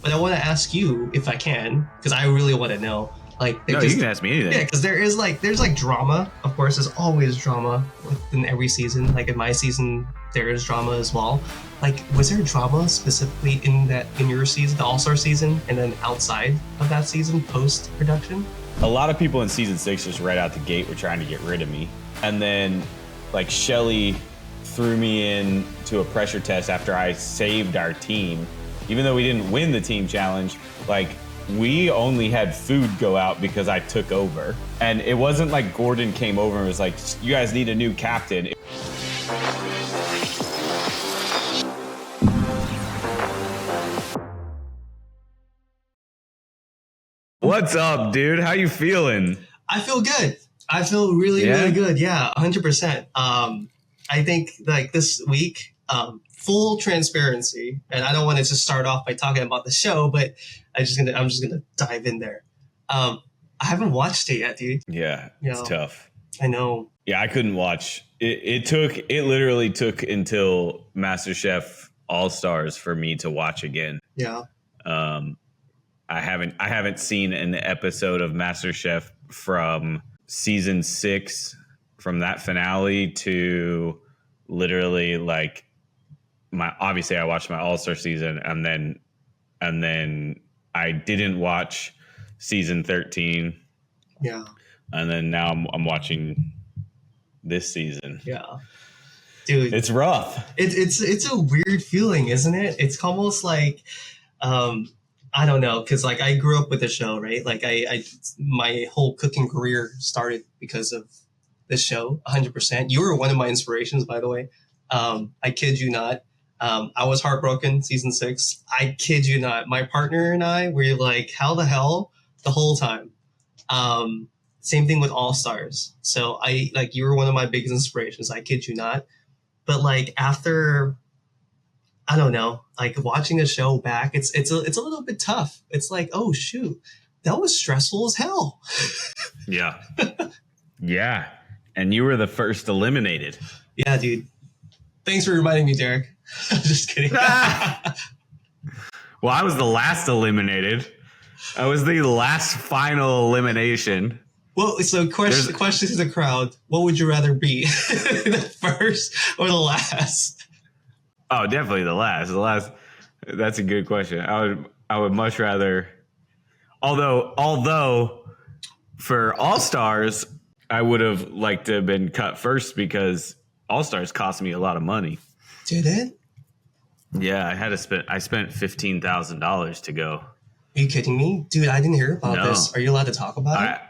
But I want to ask you if I can, because I really want to know. Like, no, you can ask me anything. Yeah, because there's drama. Of course, there's always drama in every season. Like in my season, there is drama as well. Like, was there drama specifically in your season, the All-Star season, and then outside of that season, post production? A lot of people in season 6 just right out the gate were trying to get rid of me, and then like Shelly threw me in to a pressure test after I saved our team, even though we didn't win the team challenge. Like, we only had food go out because I took over. And it wasn't like Gordon came over and was like, you guys need a new captain. What's up, dude? How you feeling? I feel good. I feel really good. Yeah, 100%. I think like this week, full transparency, and I don't want to just start off by talking about the show, but I'm just gonna dive in there. I haven't watched it yet, dude. Yeah, it's tough. I know. Yeah, I couldn't watch. It literally took until MasterChef All-Stars for me to watch again. Yeah. I haven't seen an episode of MasterChef from season 6, from that finale to literally like obviously I watched my All-Star season, and then I didn't watch season 13. Yeah. And then now I'm watching this season. Yeah. Dude, it's rough. It's a weird feeling, isn't it? It's almost like I don't know, because like I grew up with the show, right? Like I my whole cooking career started because of this show, 100%. You were one of my inspirations, by the way. I kid you not. I was heartbroken season 6. I kid you not. My partner and I were like, how the hell the whole time. Same thing with All Stars. So you were one of my biggest inspirations. I kid you not. But like after, I don't know, like watching the show back, it's a little bit tough. It's like, oh shoot, that was stressful as hell. Yeah. Yeah. And you were the first eliminated. Yeah, dude. Thanks for reminding me, Derrick. I'm just kidding. Well, I was the last eliminated. I was the last final elimination. Well, so question to the crowd: what would you rather be, the first or the last? Oh, definitely the last. The last. That's a good question. I would much rather. Although, for All Stars, I would have liked to have been cut first because All Stars cost me a lot of money. Did it? Yeah, I spent $15,000 to go. Are you kidding me, dude? I didn't hear about this. Are you allowed to talk about it?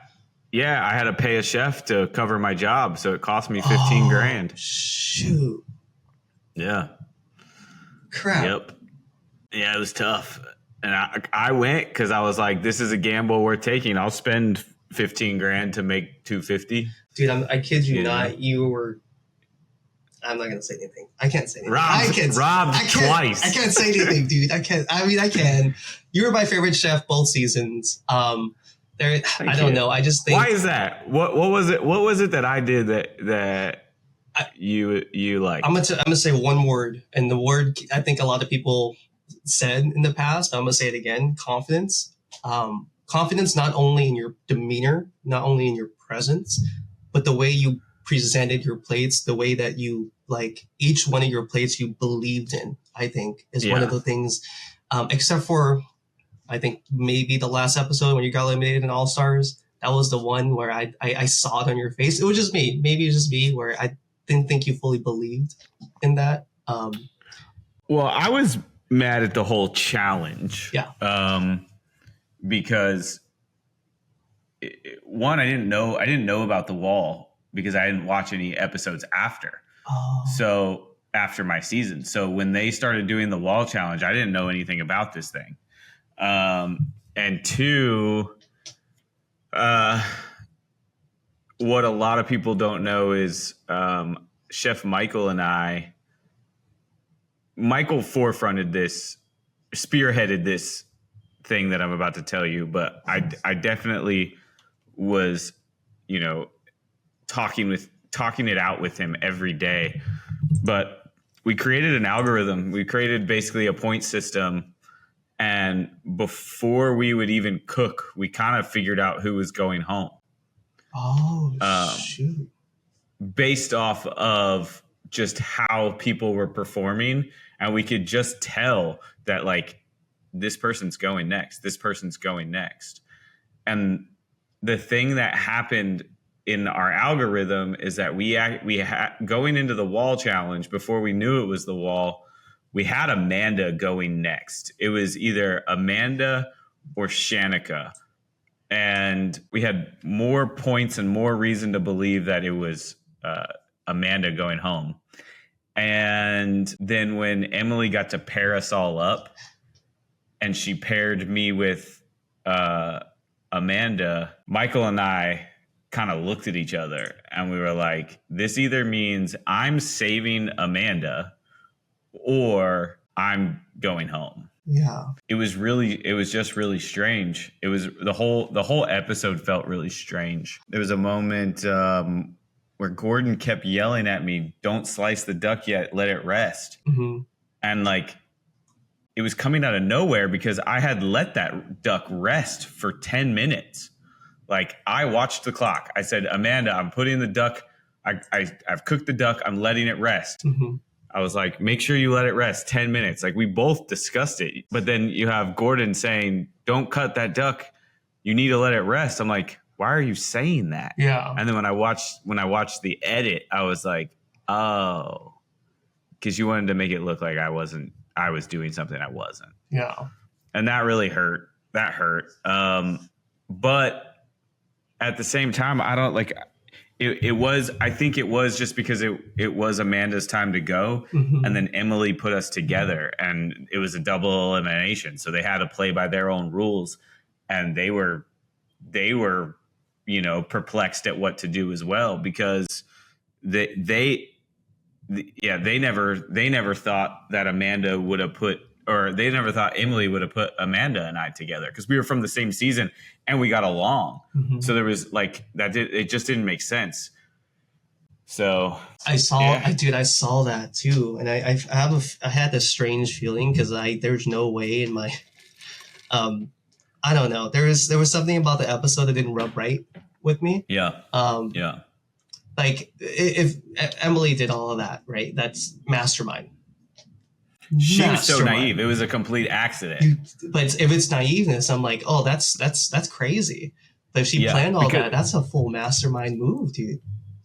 Yeah, I had to pay a chef to cover my job, so it cost me $15,000. Shoot. Yeah. Crap. Yep. Yeah, it was tough, and I went because I was like, "This is a gamble worth taking. I'll spend $15,000 to make $250." Dude, I kid you not. You were. I'm not gonna say anything. I can't say anything. Robbed twice. I can't say anything, dude. I can't. I mean, I can. You were my favorite chef both seasons. I don't know. I just think. Why is that? What was it? What was it that I did that you like? I'm gonna say one word, and the word I think a lot of people said in the past. I'm gonna say it again. Confidence. Confidence not only in your demeanor, not only in your presence, but the way you presented your plates, the way that you like each one of your plates you believed in. I think is one of the things. Except for, I think maybe the last episode when you got eliminated in All Stars, that was the one where I saw it on your face. It was just me. Maybe it was just me where I didn't think you fully believed in that. Well, I was mad at the whole challenge. Yeah. Because one, I didn't know about the wall because I didn't watch any episodes after. Oh. So after my season. So when they started doing the wall challenge, I didn't know anything about this thing. And two, what a lot of people don't know is Chef Michael and Michael spearheaded this thing that I'm about to tell you, but I definitely was, talking it out with him every day. But we created an algorithm. We created basically a point system. And before we would even cook, we kind of figured out who was going home. Oh, shoot. Based off of just how people were performing. And we could just tell that, like, this person's going next. This person's going next. And the thing that happened in our algorithm is that we going into the wall challenge, before we knew it was the wall, we had Amanda going next. It was either Amanda or Shanika. And we had more points and more reason to believe that it was Amanda going home. And then when Emily got to pair us all up and she paired me with Amanda, Michael and I kind of looked at each other and we were like, this either means I'm saving Amanda or I'm going home. Yeah. It was just really strange. It was the whole episode felt really strange. There was a moment where Gordon kept yelling at me, don't slice the duck yet, let it rest. Mm-hmm. And like, it was coming out of nowhere because I had let that duck rest for 10 minutes. Like, I watched the clock. I said, Amanda, I'm putting the duck, I've cooked the duck, I'm letting it rest. Mm-hmm. I was like, make sure you let it rest 10 minutes. Like, we both discussed it. But then you have Gordon saying, don't cut that duck, you need to let it rest. I'm like, why are you saying that? Yeah. And then when I watched the edit, I was like, oh, because you wanted to make it look like I was doing something I wasn't. Yeah. And that really hurt. That hurt. But at the same time, I don't like I think it was just because it was Amanda's time to go. Mm-hmm. And then Emily put us together and it was a double elimination. So they had to play by their own rules and they were, perplexed at what to do as well, because they never thought that Amanda would have put, or they never thought Emily would have put Amanda and I together because we were from the same season and we got along. Mm-hmm. So there was like it just didn't make sense. So I saw that too, and I had this strange feeling because there's no way in my, I don't know, there was something about the episode that didn't rub right with me. Yeah. Yeah. Like if Emily did all of that, right? That's mastermind. She was so naive. It was a complete accident. But if it's naiveness, I'm like, oh, that's crazy. But if she planned all that, that's a full mastermind move, dude.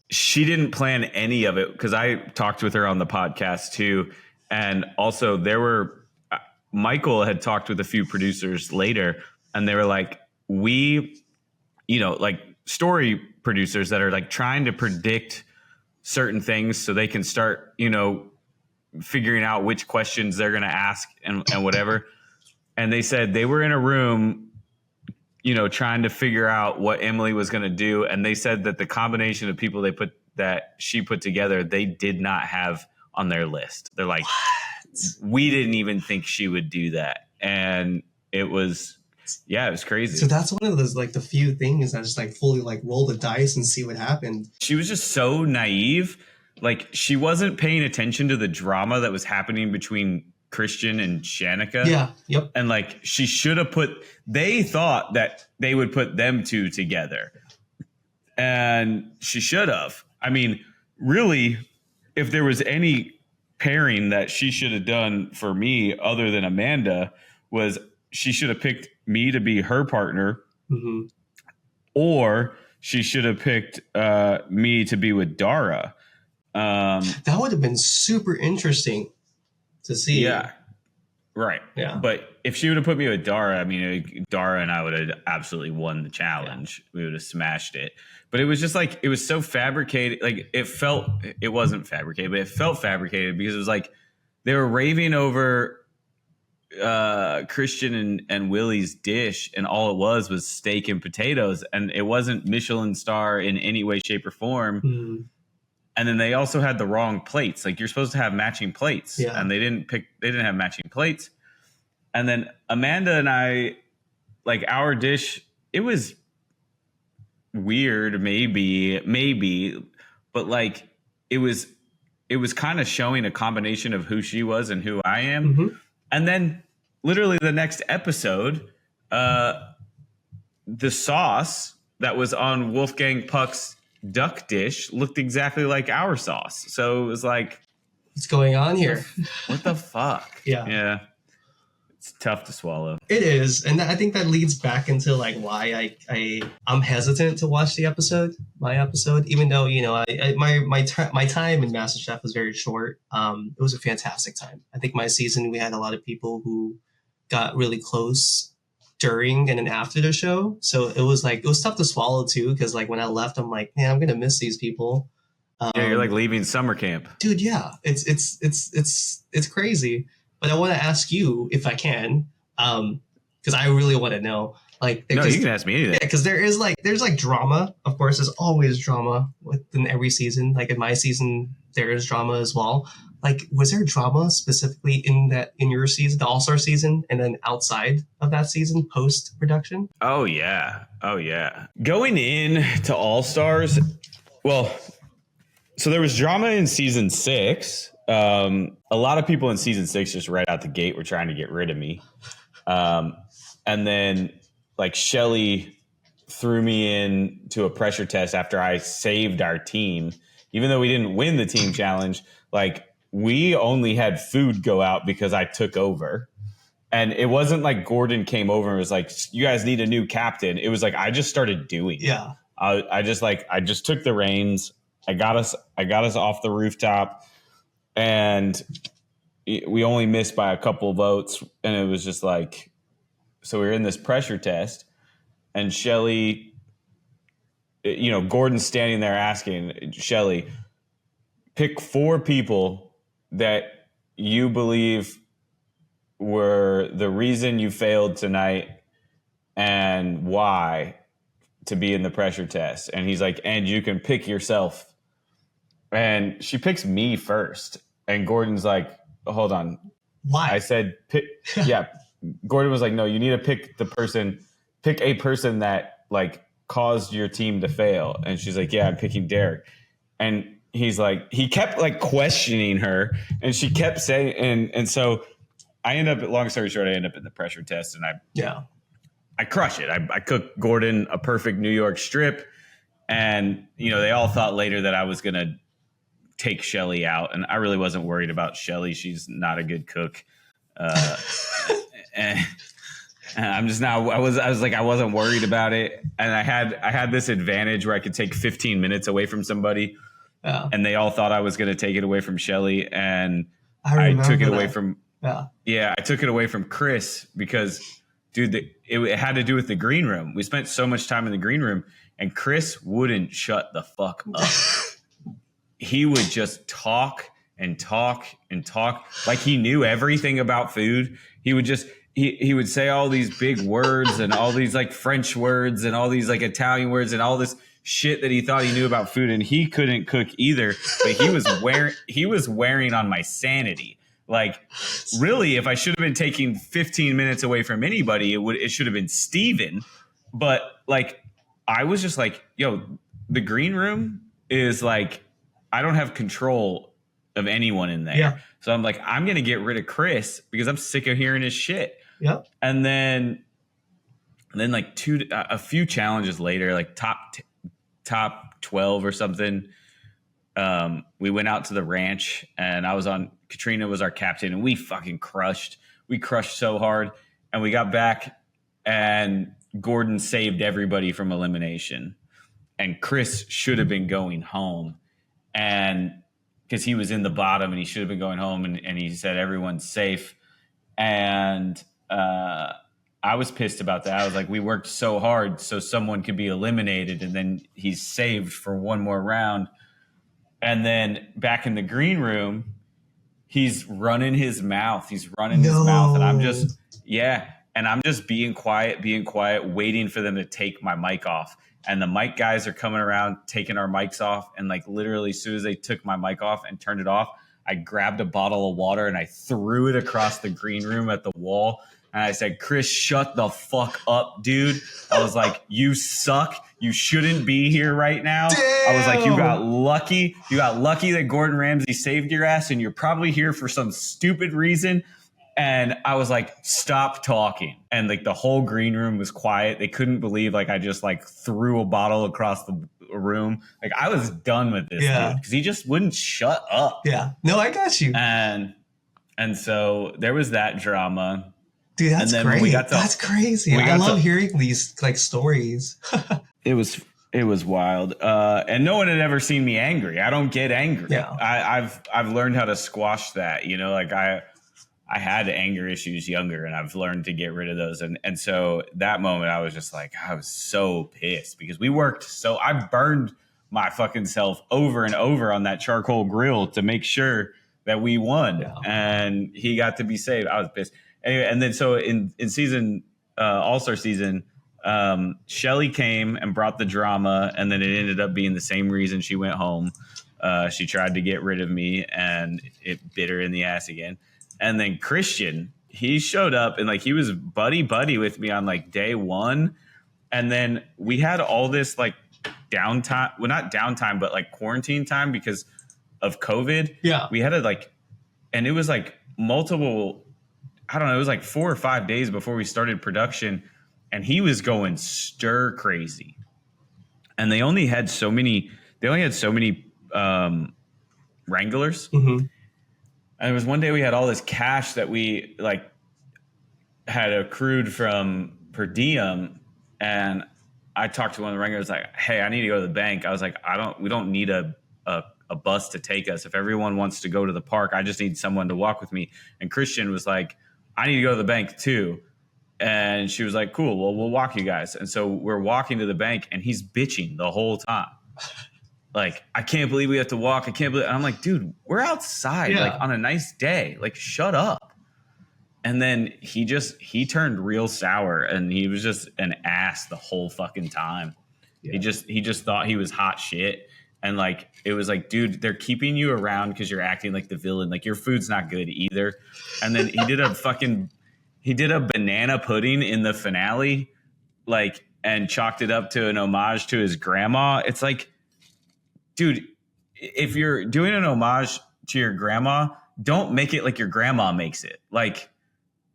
She didn't plan any of it because I talked with her on the podcast too. And also Michael had talked with a few producers later and they were like, like story producers that are like trying to predict certain things so they can start, figuring out which questions they're going to ask and whatever. And they said they were in a room, trying to figure out what Emily was going to do. And they said that the combination of people she put together, they did not have on their list. They're like, what? We didn't even think she would do that. And it was crazy. So that's one of those, like, the few things that just like fully like roll the dice and see what happened. She was just so naive. Like, she wasn't paying attention to the drama that was happening between Christian and Shanika. Yeah. Yep. And like, she should have they thought that they would put them two together. And she should have. I mean, really, if there was any pairing that she should have done for me other than Amanda, was she should have picked me to be her partner. Mm-hmm. Or she should have picked me to be with Dara. That would have been super interesting to see. Yeah. Right. Yeah. But if she would have put me with Dara, I mean, Dara and I would have absolutely won the challenge. Yeah. We would have smashed it. But it was just like, it was so fabricated. Like, it wasn't fabricated, but it felt fabricated because it was like they were raving over Christian and Willie's dish, and all it was steak and potatoes, and it wasn't Michelin star in any way, shape, or form. Mm-hmm. And then they also had the wrong plates. Like, you're supposed to have matching plates, and they didn't have matching plates. And then Amanda and I, like, our dish, it was weird, maybe, but like it was kind of showing a combination of who she was and who I am. Mm-hmm. And then literally the next episode, the sauce that was on Wolfgang Puck's duck dish looked exactly like our sauce. So it was like, what's going on here? What the fuck? Yeah. It's tough to swallow. It is, and I think that leads back into like why I'm hesitant to watch my episode, even though my time in MasterChef was very short. It was a fantastic time. I think my season we had a lot of people who got really close during and then after the show, so it was tough to swallow too, because like when I left, I'm like, man, I'm gonna miss these people. Yeah, you're like leaving summer camp, dude. Yeah, it's crazy. But I want to ask you if I can, because I really want to know. Like, no, you can ask me anything. Yeah, because there's drama. Of course, there's always drama within every season. Like in my season, there is drama as well. Like, was there drama specifically in your season, the All-Star season, and then outside of that season, post production? Oh yeah. Going in to All-Stars, well, so there was drama in season 6. A lot of people in season 6 just right out the gate were trying to get rid of me. And then like Shelly threw me in to a pressure test after I saved our team. Even though we didn't win the team challenge, like we only had food go out because I took over. And it wasn't like Gordon came over and was like, you guys need a new captain. It was like, I just started doing it. Yeah. I just took the reins. I got us off the rooftop. And we only missed by a couple of votes. And it was just like, so we were in this pressure test. And Shelly, Gordon's standing there asking Shelly, pick 4 people that you believe were the reason you failed tonight and why to be in the pressure test. And he's like, and you can pick yourself. And she picks me first. And Gordon's like, hold on. Why? I said, pick. Yeah. Gordon was like, no, you need to pick a person that like caused your team to fail. And she's like, yeah, I'm picking Derrick. And he's like, he kept like questioning her and she kept saying, and so I end up, long story short, I end up in the pressure test and I crush it. I cooked Gordon a perfect New York strip. And, they all thought later that I was going to take Shelly out. And I really wasn't worried about Shelly. She's not a good cook. And I'm just now, I was like, I wasn't worried about it. And I had this advantage where I could take 15 minutes away from somebody. Yeah. And they all thought I was going to take it away from Shelly. And I took it away from, I took it away from Chris because, dude, it had to do with the green room. We spent so much time in the green room and Chris wouldn't shut the fuck up. He would just talk and talk and talk like he knew everything about food. He would just, he would say all these big words and all these like French words and all these like Italian words and all this shit that he thought he knew about food. And he couldn't cook either, but he was wearing on my sanity. Like really, if I should have been taking 15 minutes away from anybody, it should have been Steven. But like, I was just like, yo, the green room is like, I don't have control of anyone in there. Yeah. So I'm like, I'm going to get rid of Chris because I'm sick of hearing his shit. Yep. And then like a few challenges later, like top 12 or something, we went out to the ranch and Katrina was our captain and we fucking crushed. We crushed so hard and we got back and Gordon saved everybody from elimination. And Chris should have been going home. And because he was in the bottom and he should have been going home and he said everyone's safe. And I was pissed about that. I was like, we worked so hard so someone could be eliminated and then he's saved for one more round. And then back in the green room, he's running his mouth. His mouth. And I'm just, and I'm just being quiet, waiting for them to take my mic off. And the mic guys are coming around, taking our mics off. And like literally as soon as they took my mic off and turned it off, I grabbed a bottle of water and I threw it across the green room at the wall. And I said, Chris, shut the fuck up, dude. I was like, you suck. You shouldn't be here right now. Damn. I was like, you got lucky. You got lucky that Gordon Ramsay saved your ass and you're probably here for some stupid reason. And I was like, stop talking. And like the whole green room was quiet. They couldn't believe like I just like threw a bottle across the room. Like I was done with this dude because he just wouldn't shut up. Yeah. No, I got you. And so there was that drama. Dude, that's great. That's crazy. I love hearing these like stories. It was wild. And no one had ever seen me angry. I don't get angry. Yeah. I've learned how to squash that. You know, like I had anger issues younger, and I've learned to get rid of those. And so that moment I was just like, I was so pissed because we worked. So I burned my fucking self over and over on that charcoal grill to make sure that we won. Yeah. And he got to be saved. I was pissed. Anyway, and then so in season, All-Star season, Shelly came and brought the drama, and then it ended up being the same reason she went home. She tried to get rid of me, and it bit her in the ass again. And then Christian, he showed up, and like he was buddy with me on like day one. And then we had all this like downtime. Well, not downtime, but like quarantine time because of COVID. Yeah. We had to like, and it was like multiple, I don't know, it was like 4 or 5 days before we started production. And he was going stir crazy. And they only had so many wranglers. Mm-hmm. And it was one day we had all this cash that we like had accrued from per diem. And I talked to one of the wranglers like, hey, I need to go to the bank. I was like, we don't need a bus to take us. If everyone wants to go to the park, I just need someone to walk with me. And Christian was like, I need to go to the bank too. And she was like, cool, well, we'll walk you guys. And so we're walking to the bank and he's bitching the whole time. Like, I can't believe we have to walk. I can't believe. And I'm like, dude, we're outside like on a nice day. Like, shut up. And then he turned real sour and he was just an ass the whole fucking time. Yeah. He just thought he was hot shit. And like, it was like, dude, they're keeping you around because you're acting like the villain. Like, your food's not good either. And then he did a banana pudding in the finale, like, and chalked it up to an homage to his grandma. It's like, dude, if you're doing an homage to your grandma, don't make it like your grandma makes it. Like,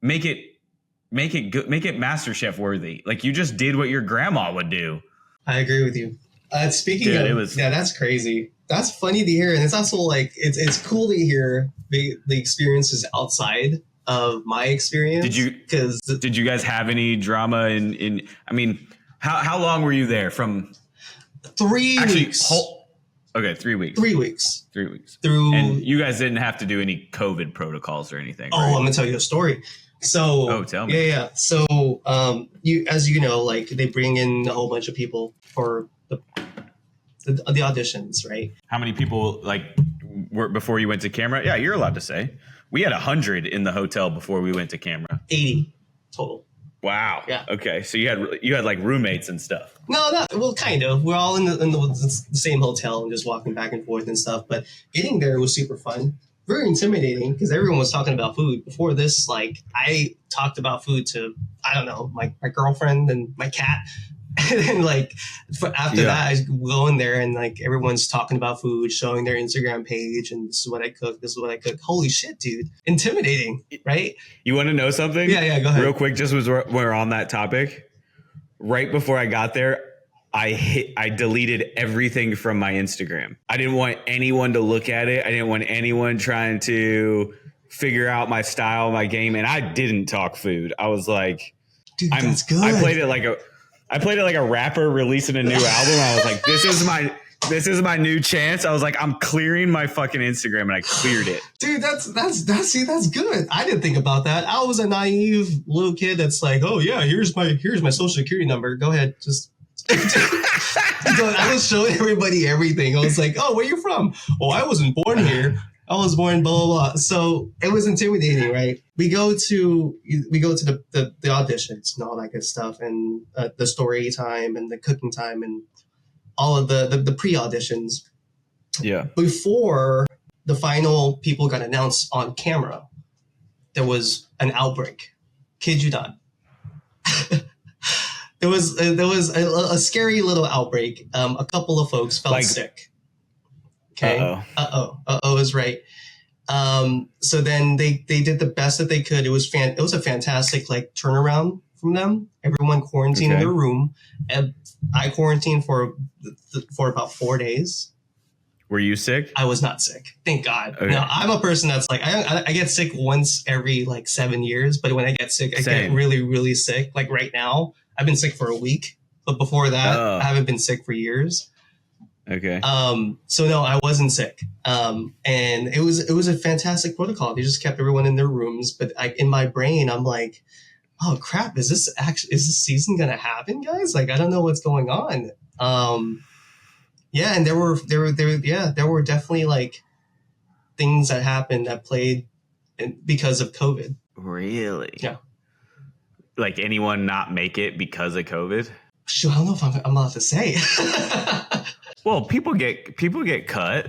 make it good, make it MasterChef worthy. Like, you just did what your grandma would do. I agree with you. Speaking of, that's crazy. That's funny to hear, and it's also like it's cool to hear the experiences outside of my experience. Did you guys have any drama in I mean, how long were you there? From 3 weeks. Okay, 3 weeks. 3 weeks. 3 weeks. And you guys didn't have to do any COVID protocols or anything. Oh, right? I'm gonna tell you a story. So, tell me. Yeah. So, as you know, like they bring in a whole bunch of people for the auditions, right? How many people were before you went to camera? Yeah, you're allowed to say. We had 100 in the hotel before we went to camera. 80 total. Wow. Yeah. Okay, so you had like roommates and stuff. No, well, kind of. We're all in the same hotel and just walking back and forth and stuff. But getting there was super fun. Very intimidating because everyone was talking about food. Before this, like, I talked about food to, I don't know, my girlfriend and my cat. And then, like, after that, I go in there and, like, everyone's talking about food, showing their Instagram page, and this is what I cook, this is what I cook. Holy shit, dude. Intimidating, right? You want to know something? Yeah, go ahead. Real quick, just as we're on that topic. Right before I got there, I deleted everything from my Instagram. I didn't want anyone to look at it. I didn't want anyone trying to figure out my style, my game. And I didn't talk food. I was like, dude, that's good. I played it like a rapper releasing a new album. I was like, this is my new chance. I was like, I'm clearing my fucking Instagram, and I cleared it. Dude, that's good. I didn't think about that. I was a naive little kid that's like, oh yeah, here's my social security number. Go ahead, just. I was showing everybody everything. I was like, oh, where you from? Oh, I wasn't born here. I was born blah, blah, blah. So it was intimidating, right? We go to the auditions and all that good stuff, and the story time and the cooking time and all of the pre-auditions. Yeah. Before the final people got announced on camera, there was an outbreak. Kid you not. There was a scary little outbreak. A couple of folks felt sick. Okay. Uh-oh is right. So then they did the best that they could. It was a fantastic like turnaround from them. Everyone quarantined in their room. And I quarantined for about 4 days. Were you sick? I was not sick. Thank God. Okay. No, I'm a person that's like, I get sick once every like 7 years, but when I get sick, I get really, really sick. Like right now, I've been sick for a week, but before that, I haven't been sick for years. Okay. So no, I wasn't sick. And it was a fantastic protocol. They just kept everyone in their rooms, but in my brain, I'm like, oh crap, is this season gonna happen, guys? Like, I don't know what's going on. Yeah, and there were definitely like things that happened that played because of COVID. Really? Yeah. Like anyone not make it because of COVID? Shoot, I don't know if I'm allowed to say. Well, people get cut.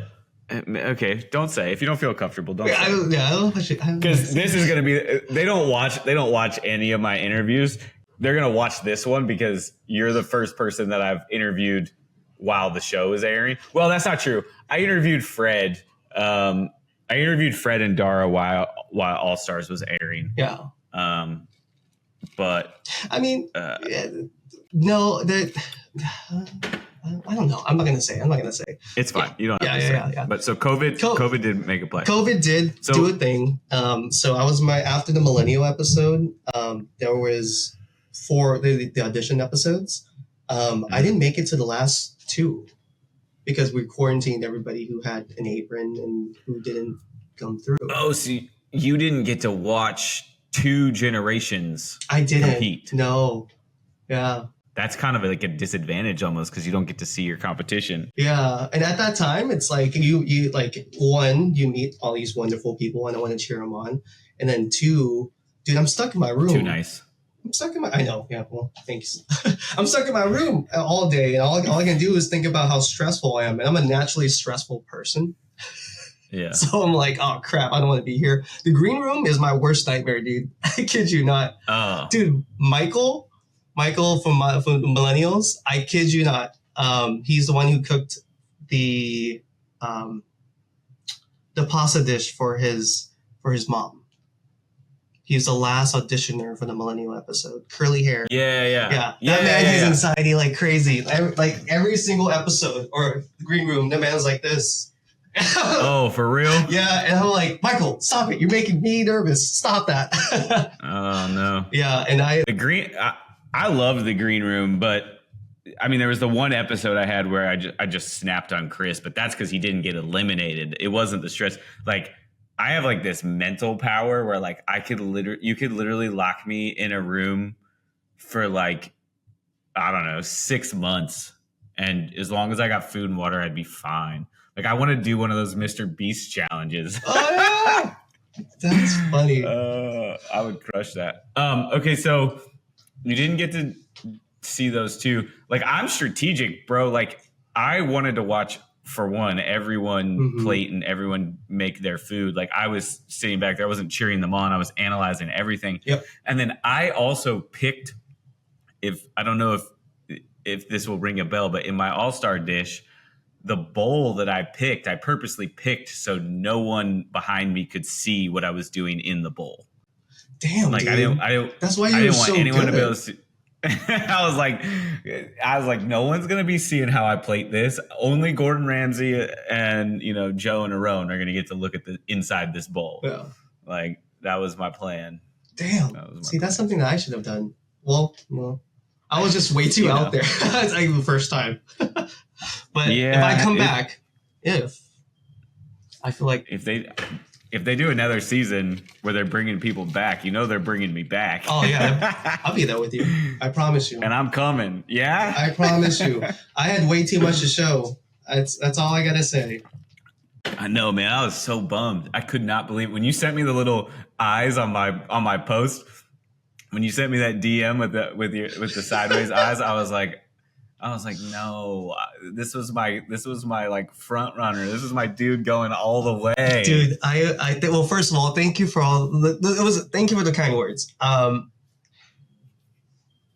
Okay, don't say. If you don't feel comfortable, don't say. I don't know if I should. Because this is gonna be. They don't watch any of my interviews. They're gonna watch this one because you're the first person that I've interviewed while the show is airing. Well, that's not true. I interviewed Fred. I interviewed Fred and Dara while All Stars was airing. Yeah. But I mean, no, I don't know. I'm not gonna say. It's fine. Yeah. You don't have to say. Yeah. But so COVID did make a play. COVID did do a thing. So I was after the Millennial episode. There was 4 the audition episodes. I didn't make it to the last 2 because we quarantined everybody who had an apron and who didn't come through. Oh, so you didn't get to watch 2 generations. I didn't. Compete. No. Yeah. That's kind of like a disadvantage almost because you don't get to see your competition. Yeah. And at that time, it's like you like, 1, you meet all these wonderful people and I want to cheer them on. And then 2, dude, I'm stuck in my room. Too nice. I know. Yeah. Well, thanks. I'm stuck in my room all day. And all I can do is think about how stressful I am. And I'm a naturally stressful person. Yeah. So I'm like, oh crap, I don't want to be here. The green room is my worst nightmare, dude. I kid you not. Dude, Michael from Millennials, I kid you not. He's the one who cooked the pasta dish for his mom. He's the last auditioner for the Millennial episode. Curly hair. Yeah. That man has anxiety like crazy. Like every single episode or the green room, the man's like this. Oh, for real? Yeah, and I'm like, Michael, stop it! You're making me nervous. Stop that. Oh no. Yeah, and I loved the green room, but I mean, there was the one episode I had where I just snapped on Chris, but that's because he didn't get eliminated. It wasn't the stress. Like, I have like this mental power where like you could literally lock me in a room for like, I don't know, 6 months, and as long as I got food and water, I'd be fine. Like, I want to do one of those Mr. Beast challenges. Oh yeah, that's funny. I would crush that. Okay, so you didn't get to see those 2. Like, I'm strategic, bro. Like, I wanted to watch, for one, everyone plate and everyone make their food. Like, I was sitting back there. I wasn't cheering them on. I was analyzing everything. Yep. And then I also picked, I don't know if this will ring a bell, but in my all-star dish, the bowl that I purposely picked so no one behind me could see what I was doing in the bowl. Damn, like, dude. I didn't. That's why I didn't want so anyone good. to be able to see. I was like, no one's gonna be seeing how I plate this. Only Gordon Ramsay and Joe and Aaron are gonna get to look at the inside this bowl. Yeah, like that was my plan. Damn. See, that's something that I should have done. Well, I was just way too out there. It's like the first time. But if I come back, I feel like if they do another season where they're bringing people back, they're bringing me back. Oh yeah, I'll be there with you. I promise you. And I'm coming. Yeah, I promise you. I had way too much to show. That's all I gotta say. I know, man. I was so bummed. I could not believe when you sent me the little eyes on my post. When you sent me that DM with the sideways eyes, I was like, no, this was my like front runner. This is my dude going all the way. Dude, well, first of all, thank you for thank you for the kind words. I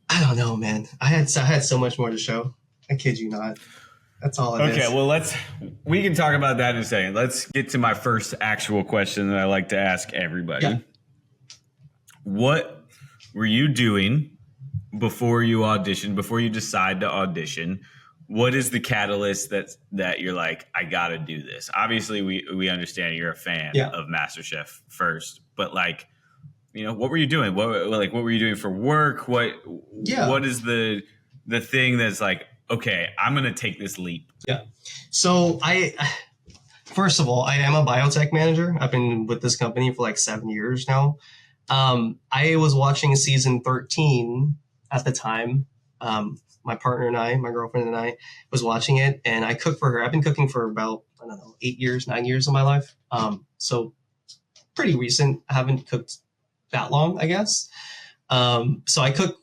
don't know, man. I had so much more to show. I kid you not. That's all it is. Okay, well, we can talk about that in a second. Let's get to my first actual question that I like to ask everybody. Yeah. What were you doing before you auditioned, before you decide to audition? What is the catalyst that you're like, I got to do this? Obviously, we understand you're a fan of MasterChef first, but like, what were you doing? What were you doing for work? What is the thing that's like, okay, I'm going to take this leap? Yeah. So first of all, I am a biotech manager. I've been with this company for like 7 years now. I was watching season 13 at the time. My partner and I, my girlfriend and I, was watching it, and I cooked for her. I've been cooking for about, 9 years of my life. So pretty recent. I haven't cooked that long, I guess. So I cook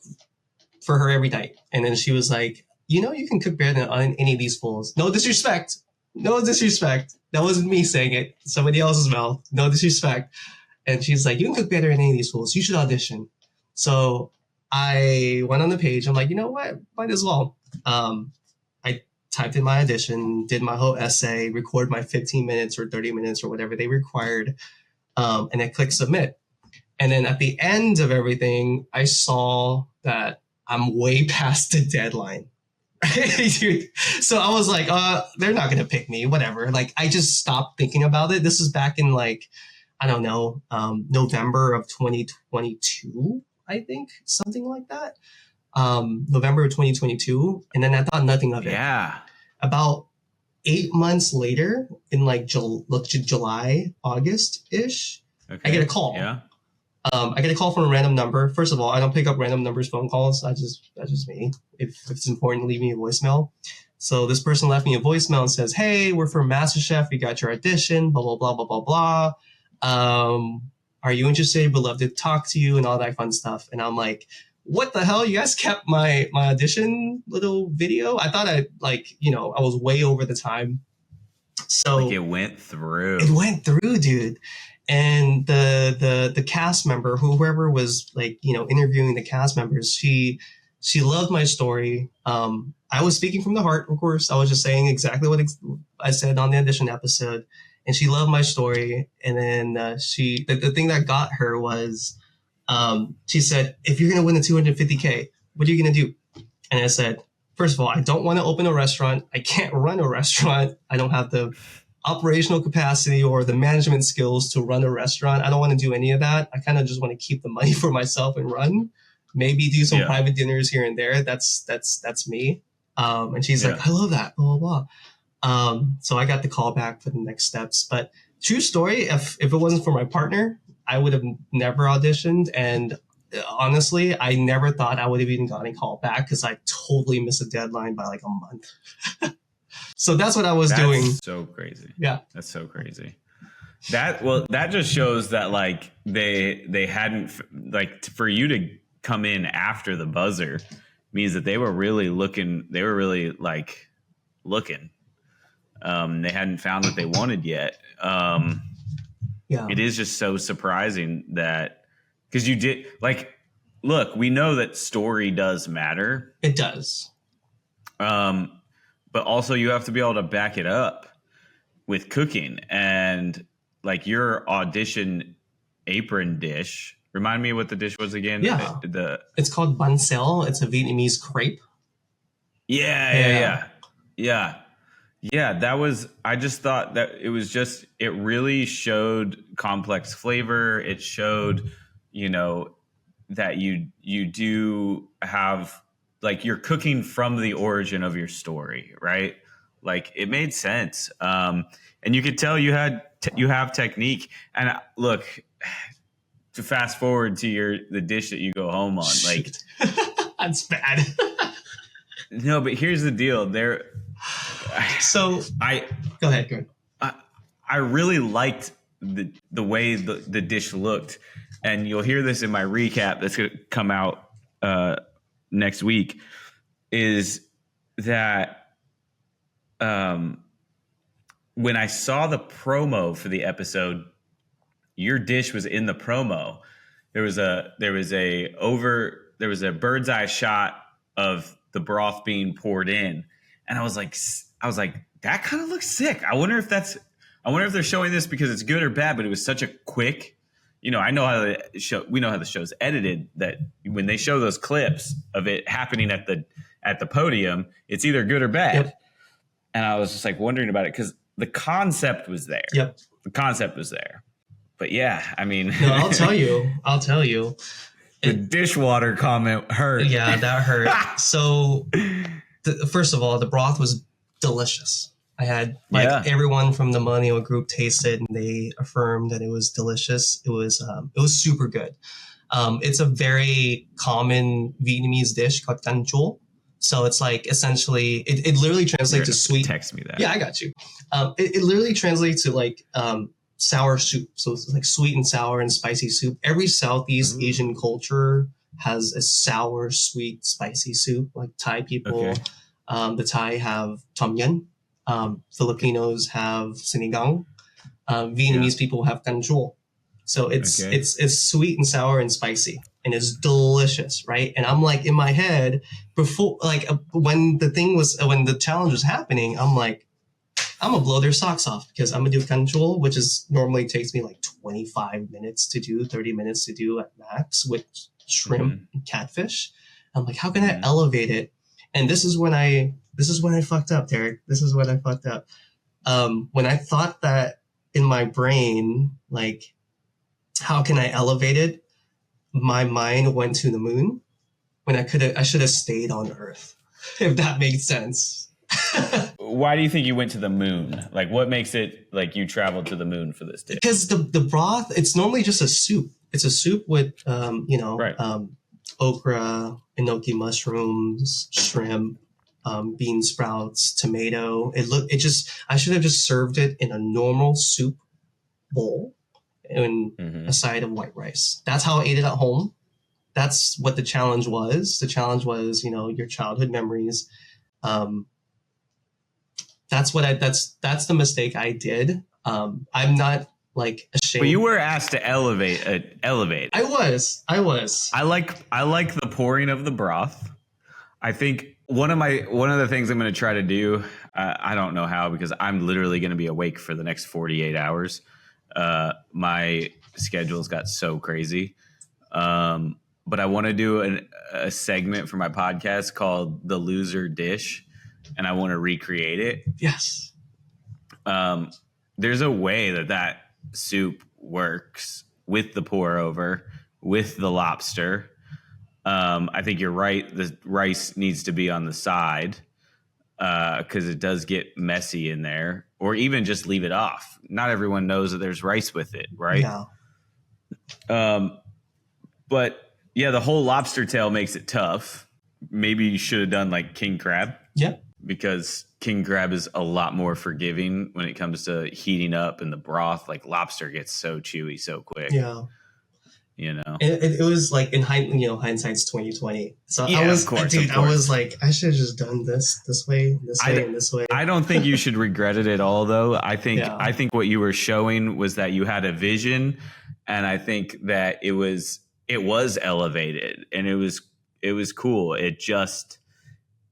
for her every night. And then she was like, you can cook better than any of these fools. No disrespect. No disrespect. That wasn't me saying it. Somebody else's mouth. No disrespect. And she's like, you can cook better than any of these fools. You should audition. So I went on the page. I'm like, you know what? Might as well. I typed in my audition, did my whole essay, recorded my 15 minutes or 30 minutes or whatever they required, and then click submit. And then at the end of everything, I saw that I'm way past the deadline. Dude. So I was like, they're not going to pick me, whatever. Like, I just stopped thinking about it. This was back in November of 2022, I think, something like that. November of 2022. And then I thought nothing of it. Yeah. About 8 months later, in like July, August-ish, okay. I get a call. Yeah. I get a call from a random number. First of all, I don't pick up random numbers, phone calls. That's just me. If it's important, leave me a voicemail. So this person left me a voicemail and says, hey, we're from MasterChef. We got your audition, blah, blah, blah, blah, blah, blah. Are you interested? We'd love to talk to you and all that fun stuff. And I'm like, what the hell? You guys kept my audition little video? I thought I was way over the time. So like it went through. It went through, dude. And the cast member, whoever was interviewing the cast members, she loved my story. I was speaking from the heart, of course. I was just saying exactly what I said on the audition episode, and she loved my story. And then the thing that got her was, she said, if you're gonna win the $250K, what are you gonna do? And I said, first of all, I don't want to open a restaurant. I can't run a restaurant. I don't have the operational capacity or the management skills to run a restaurant. I don't want to do any of that. I kind of just want to keep the money for myself and run. Maybe do some private dinners here and there. That's me. And she's like, I love that. Blah, blah, blah. So I got the call back for the next steps. But true story, if it wasn't for my partner, I would have never auditioned. And honestly, I never thought I would have even gotten a call back because I totally missed a deadline by like a month. So that's what I was doing. So crazy. Yeah. That's so crazy. That just shows that like they hadn't, like, for you to come in after the buzzer means that they were really looking. They were really like looking. They hadn't found what they wanted yet. It is just so surprising that, because you did, like, look, we know that story does matter. It does. But also you have to be able to back it up with cooking. And like your audition apron dish, remind me what the dish was again. Yeah. It's called bánh xèo. It's a Vietnamese crepe. Yeah. That was, I just thought that it really showed complex flavor. It showed, that you do have, like, you're cooking from the origin of your story, right? Like, it made sense. And you could tell you have technique. And look, to fast forward to the dish that you go home on, like, that's bad. No, but here's the deal. Go ahead. I really liked the way the dish looked, and you'll hear this in my recap that's going to come out next week. Is that when I saw the promo for the episode, your dish was in the promo. There was a bird's eye shot of the broth being poured in, and I was I was like, that kind of looks sick. I wonder if they're showing this because it's good or bad, but it was such a quick, I know how we know how the show's edited, that when they show those clips of it happening at the podium, it's either good or bad. Yep. And I was just like wondering about it because the concept was there. Yep. The concept was there. But yeah, I mean, no, I'll tell you. The dishwater comment hurt. Yeah, that hurt. So, first of all, the broth was delicious. I had everyone from the Millennial group tasted, and they affirmed that it was delicious. It was super good. It's a very common Vietnamese dish called canh chua. So it's like essentially, it literally translates to sweet. Text me that. Yeah, I got you. It literally translates to like sour soup. So it's like sweet and sour and spicy soup. Every Southeast Asian culture has a sour, sweet, spicy soup. Like Thai people, the Thai have tom yum. Filipinos have sinigang. Vietnamese people have canh chua. So it's sweet and sour and spicy, and it's delicious, right? And I'm like in my head before, like when the challenge was happening, I'm like, I'm gonna blow their socks off because I'm gonna do canh chua, which is normally takes me like 25 minutes to do, 30 minutes to do at max with shrimp and catfish. I'm like, how can I elevate it? And this is when I fucked up, Derrick. This is when I fucked up. When I thought that in my brain, like, how can I elevate it? My mind went to the moon when I should have stayed on Earth, if that makes sense. Why do you think you went to the moon? Like, what makes it like you traveled to the moon for this dish? Because the broth, it's normally just a soup. It's a soup with, okra, enoki mushrooms, shrimp, bean sprouts, tomato. I should have just served it in a normal soup bowl and a side of white rice. That's how I ate it at home. That's what the challenge was. The challenge was, your childhood memories. That's the mistake I did. I'm not like ashamed. But you were asked to elevate. I was. I like the pouring of the broth. I think one of the things I'm going to try to do. I don't know how, because I'm literally going to be awake for the next 48 hours. My schedule's got so crazy. But I want to do a segment for my podcast called The Loser Dish, and I want to recreate it. Yes. There's a way that soup works with the pour over, with the lobster. I think you're right. The rice needs to be on the side because it does get messy in there, or even just leave it off. Not everyone knows that there's rice with it, right? Yeah. But yeah, the whole lobster tail makes it tough. Maybe you should have done like king crab. Yeah. Because king crab is a lot more forgiving when it comes to heating up in the broth. Like lobster gets so chewy so quick. Yeah. It was like hindsight's 2020. So yeah, I was, of course. I was like, I should have just done this way, and this way. I don't think you should regret it at all, though. I think what you were showing was that you had a vision, and I think that it was elevated, and it was cool. It just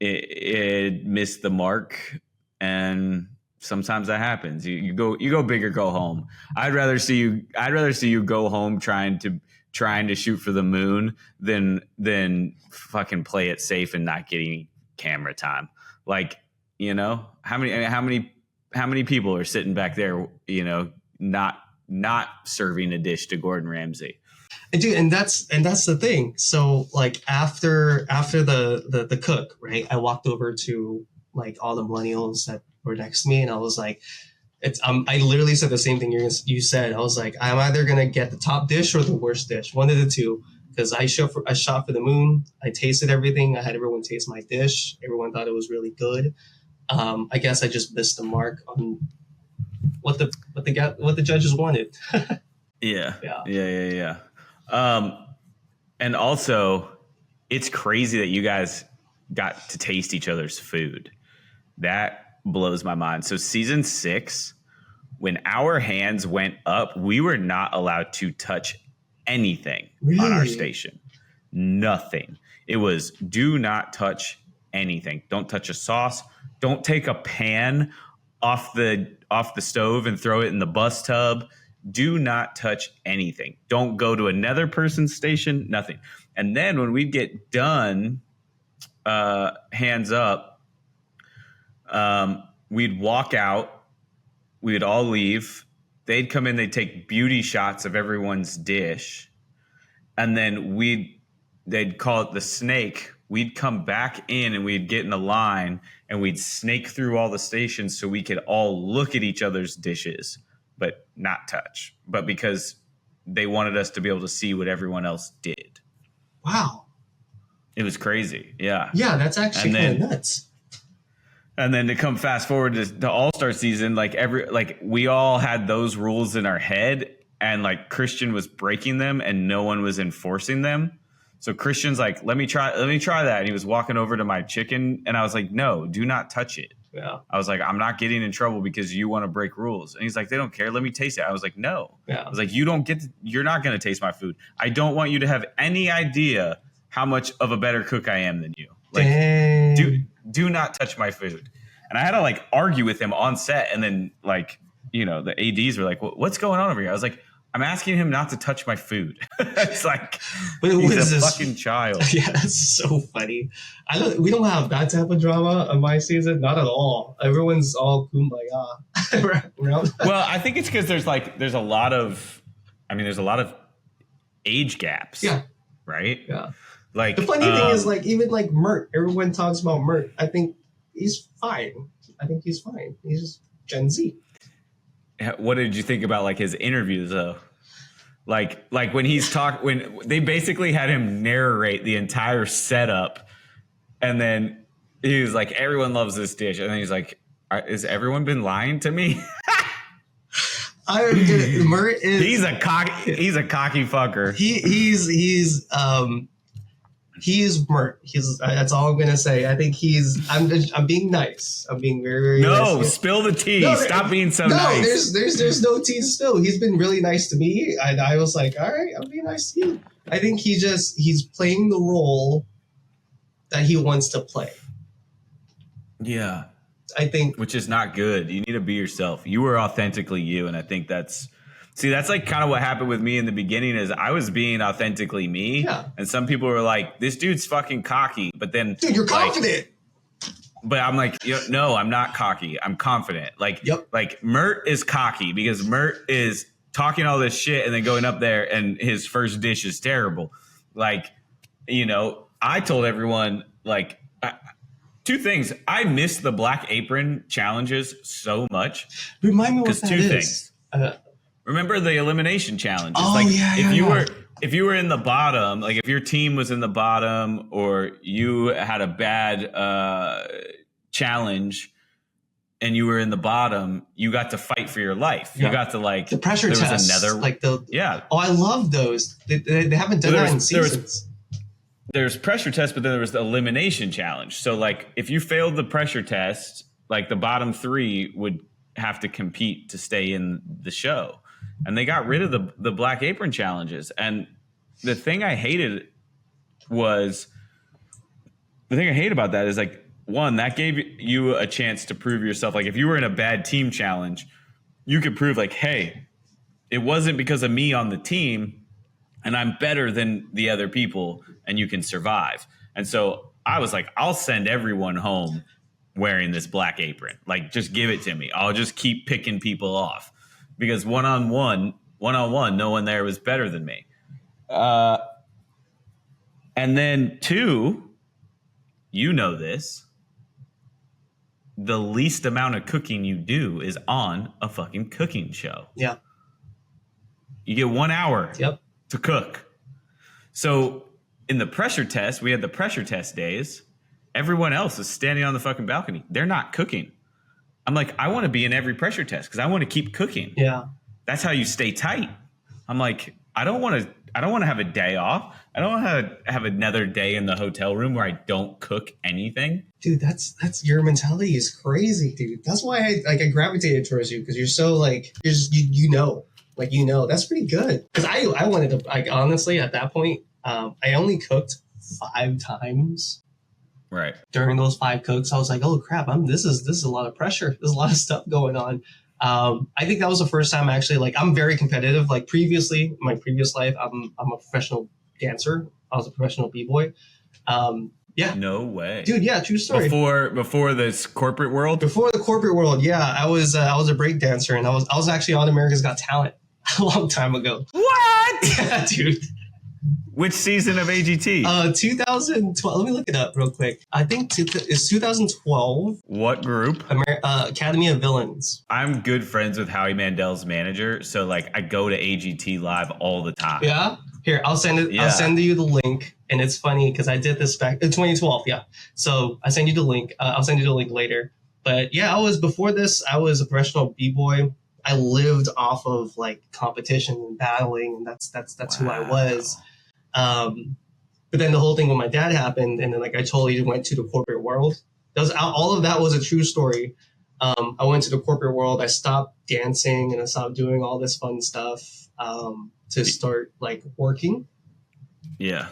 it missed the mark, and sometimes that happens. You go big or go home. I'd rather see you go home trying to shoot for the moon than fucking play it safe and not getting camera time. Like, how many people are sitting back there, not serving a dish to Gordon Ramsay. And that's the thing. So like after the cook, right, I walked over to like all the millennials that were next to me, and I was like, I literally said the same thing you said. I was like, I'm either gonna get the top dish or the worst dish, one of the two, because I shot for the moon. I tasted everything. I had everyone taste my dish. Everyone thought it was really good. I guess I just missed the mark on what the judges wanted. Yeah. And also, it's crazy that you guys got to taste each other's food. That blows my mind. So season 6, when our hands went up, we were not allowed to touch anything on our station. Nothing. It was do not touch anything. Don't touch a sauce. Don't take a pan off the stove and throw it in the bus tub. Do not touch anything. Don't go to another person's station, nothing. And then when we'd get done, hands up, we'd walk out, we'd all leave. They'd come in, they'd take beauty shots of everyone's dish. And then they'd call it the snake. We'd come back in and we'd get in a line and we'd snake through all the stations so we could all look at each other's dishes, but not touch. But because they wanted us to be able to see what everyone else did. Wow. It was crazy. Yeah. Yeah, that's actually kind of nuts. And then to come fast forward to All-Star season, we all had those rules in our head, and like Christian was breaking them and no one was enforcing them. So Christian's like, let me try that. And he was walking over to my chicken and I was like, no, do not touch it. Yeah. I was like, I'm not getting in trouble because you want to break rules. And he's like, they don't care. Let me taste it. I was like, no. Yeah. I was like, you're not going to taste my food. I don't want you to have any idea how much of a better cook I am than you. Like, dang. Do not touch my food. And I had to like argue with him on set. And then like, the ADs were like, what's going on over here? I was like, I'm asking him not to touch my food. It's like, he's a fucking child. Yeah, that's so funny. We don't have that type of drama on my season. Not at all. Everyone's all kumbaya. Well, I think it's because there's a lot of age gaps. Yeah. Right? Yeah. Like, the funny thing is, like, even like Mert, everyone talks about Mert. I think he's fine. He's just Gen Z. What did you think about like his interviews though? Like when when they basically had him narrate the entire setup, and then he was like, everyone loves this dish, and then he's like, has everyone been lying to me? Mert is he's a cocky fucker. He's Mert. That's all I'm gonna say. I think I'm being nice. I'm being very, very nice. Nice. Spill the tea. No, stop being so nice. There's no tea to spill. He's been really nice to me. I was like, all right, I'll be nice to you. I think he's playing the role that he wants to play. Yeah. I think, which is not good. You need to be yourself. You were authentically you, and I think that's like kind of what happened with me in the beginning. Is I was being authentically me, yeah. And some people were like, "This dude's fucking cocky," but then, dude, you're confident. But I'm like, no, I'm not cocky. I'm confident. Like, yep. Like Mert is cocky because Mert is talking all this shit and then going up there and his first dish is terrible. Like, I told everyone like. Two things. I miss the Black Apron Challenges so much. Remind me what that is. Things. Remember the elimination challenges? Oh, like yeah, if you were in the bottom, like if your team was in the bottom or you had a bad challenge and you were in the bottom, you got to fight for your life. Yeah. You got to like the pressure test. Yeah. Oh, I love those. They haven't done that in seasons. There's pressure test, but then there was the elimination challenge. So like if you failed the pressure test, like the bottom three would have to compete to stay in the show. And they got rid of the Black Apron Challenges. And the thing I hated about that is like, one, that gave you a chance to prove yourself. Like if you were in a bad team challenge, you could prove like, hey, it wasn't because of me on the team and I'm better than the other people and you can survive. And so I was like, I'll send everyone home wearing this Black Apron. Like, just give it to me. I'll just keep picking people off because one-on-one, no one there was better than me. And then two, this, the least amount of cooking you do is on a fucking cooking show. Yeah. You get 1 hour. Yep. To cook. So in the pressure test, we had the pressure test days. Everyone else is standing on the fucking balcony. They're not cooking. I'm like, I want to be in every pressure test because I want to keep cooking. Yeah. That's how you stay tight. I'm like, I don't want to have a day off. I don't want to have another day in the hotel room where I don't cook anything. Dude, that's your mentality is crazy, dude. That's why I gravitated towards you because you're so like you're just, that's pretty good. Because I wanted to, like, honestly, at that point, I only cooked 5 times Right. During those 5 cooks, I was like, oh crap, this is a lot of pressure. There's a lot of stuff going on. I think that was the first time actually, like, I'm very competitive. Like previously, in my previous life, I'm a professional dancer. I was a professional b-boy. Yeah. No way. Dude, yeah, true story. Before this corporate world? Before the corporate world, yeah. I was a break dancer, and I was actually on America's Got Talent a long time ago. What? Yeah, dude. Which season of AGT? 2012. Let me look it up real quick. I think it's 2012. What group? Academy of Villains. I'm good friends with Howie Mandel's manager, so like I go to AGT live all the time. Yeah. Here, I'll send it. Yeah. I'll send you the link, and it's funny because I did this back in 2012. Yeah. So I send you the link. I'll send you the link later. But yeah, before this, I was a professional b-boy. I lived off of like competition and battling, and that's who I was. But then the whole thing with my dad happened, and then like I totally went to the corporate world. All of that was a true story. I went to the corporate world. I stopped dancing and I stopped doing all this fun stuff to start like working. Yeah.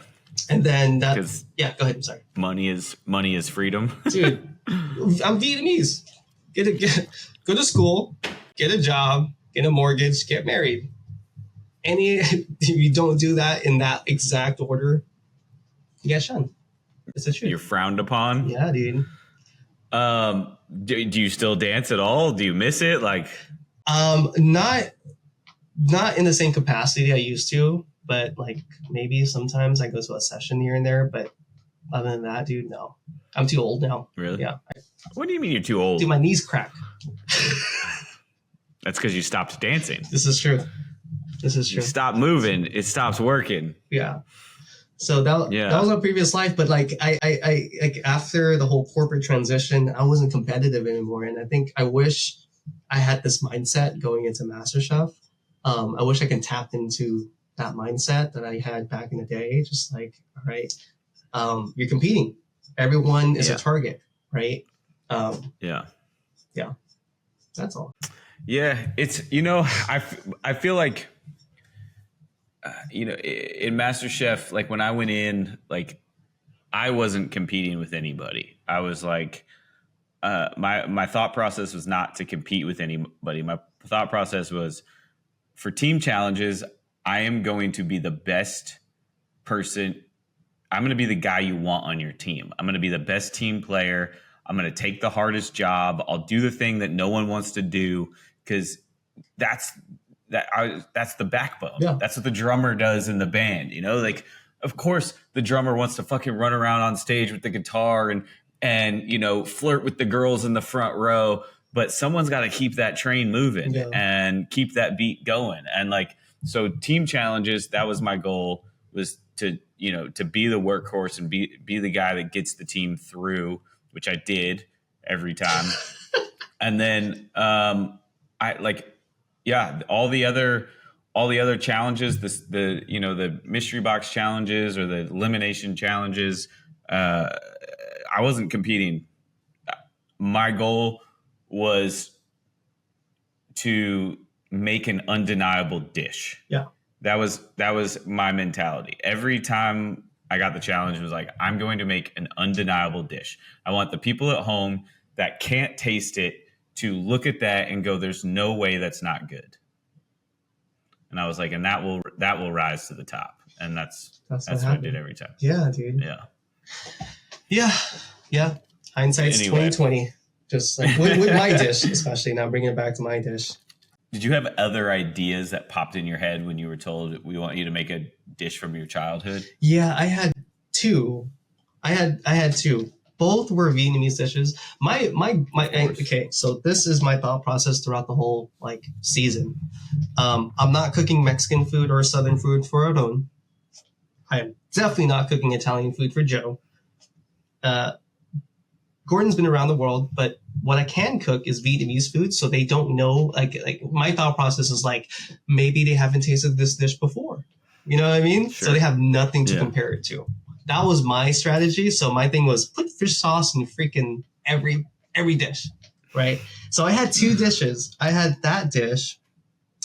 And then go ahead. I'm sorry. Money is freedom. Dude, I'm Vietnamese. Go to school, get a job, get a mortgage, get married. If you don't do that in that exact order, you get shunned. It's the truth. You're frowned upon. Yeah, dude. Do you still dance at all? Do you miss it? Like, not in the same capacity I used to, but like maybe sometimes I go to a session here and there. But other than that, dude, no. I'm too old now. Really? Yeah. What do you mean you're too old? Dude, my knees crack. That's because you stopped dancing. This is true. You stop moving, it stops working. Yeah. So that was my previous life, but like I like after the whole corporate transition, I wasn't competitive anymore, and I think I wish I had this mindset going into MasterChef. I wish I could tap into that mindset that I had back in the day. Just like, all right, you're competing. Everyone is a target, right? Yeah. That's all. Yeah, it's I feel like. In MasterChef, like when I went in, like I wasn't competing with anybody. I was like, my thought process was not to compete with anybody. My thought process was for team challenges, I am going to be the best person. I'm going to be the guy you want on your team. I'm going to be the best team player. I'm going to take the hardest job. I'll do the thing that no one wants to do because that's the backbone. Yeah. That's what the drummer does in the band. Like, of course, the drummer wants to fucking run around on stage with the guitar and flirt with the girls in the front row. But someone's got to keep that train moving and keep that beat going. And like, so team challenges, that was my goal, was to be the workhorse and be the guy that gets the team through, which I did every time. And then all the other challenges, the mystery box challenges or the elimination challenges, I wasn't competing. My goal was to make an undeniable dish. Yeah. That was my mentality. Every time I got the challenge, it was like, I'm going to make an undeniable dish. I want the people at home that can't taste it to look at that and go, there's no way that's not good. And I was like, and that will rise to the top. And that's what I did every time. Yeah, dude. Yeah. Hindsight's 2020. Just like with my dish, especially now bringing it back to my dish. Did you have other ideas that popped in your head when you were told we want you to make a dish from your childhood? Yeah, I had two. I had two. Both were Vietnamese dishes. Okay, so this is my thought process throughout the whole like season. I'm not cooking Mexican food or Southern food for Odon. I am definitely not cooking Italian food for Joe. Gordon's been around the world, but what I can cook is Vietnamese food, so they don't know. Like my thought process is like maybe they haven't tasted this dish before. You know what I mean? Sure. So they have nothing to compare it to. That was my strategy. So my thing was put fish sauce in freaking every dish, right? So I had two dishes. I had that dish,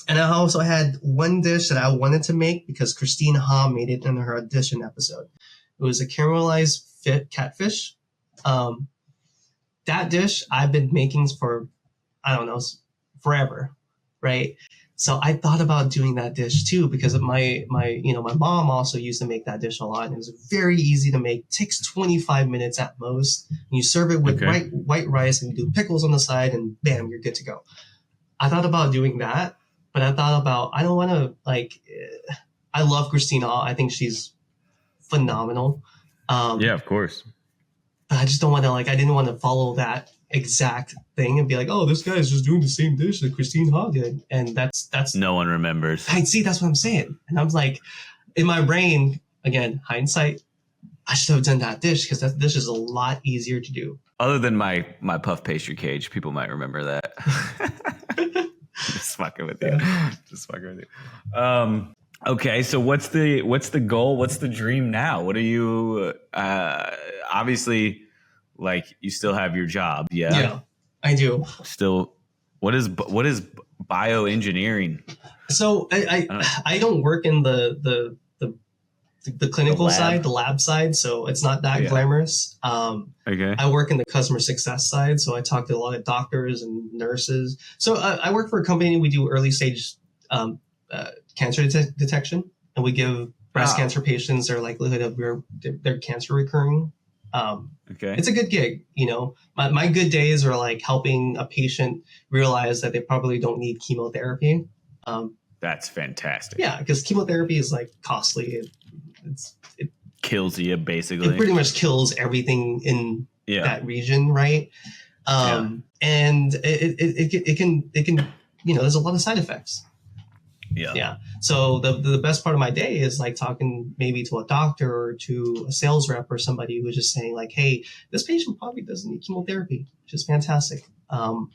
and I also had one dish that I wanted to make because Christine Ha made it in her audition episode. It was a caramelized catfish Um, that dish I've been making for, I don't know, forever, right? So I thought about doing that dish too because my mom also used to make that dish a lot. And it was very easy to make. Takes 25 minutes at most. And you serve it with white rice and you do pickles on the side, and bam, you're good to go. I thought about doing that, but I thought about I don't want to I love Christina. I think she's phenomenal. Yeah, of course. But I just don't want to I didn't want to follow that exact thing and be like, oh, this guy is just doing the same dish that Christine Ha did, and that's no one remembers. I see. That's what I'm saying, and I'm like, in my brain, again, hindsight, I should have done that dish because that dish is a lot easier to do. Other than my puff pastry cage, people might remember that. Just fucking with you. Just fucking with you. Okay, so what's the goal? What's the dream now? What are you? Obviously, you still have your job. Yeah. Yeah, I do. Still, what is bioengineering? So I don't work in the clinical side, the lab side, so it's not that glamorous. Okay. I work in the customer success side, so I talk to a lot of doctors and nurses. So I work for a company. We do early stage cancer detection, and we give breast cancer patients their likelihood of their cancer recurring. It's a good gig. My good days are helping a patient realize that they probably don't need chemotherapy. That's fantastic. Yeah, because chemotherapy is costly. It kills you basically. It pretty much kills everything in that region, right? And it can there's a lot of side effects. Yeah. So the best part of my day is talking maybe to a doctor or to a sales rep or somebody who's just saying hey, this patient probably doesn't need chemotherapy, which is fantastic. So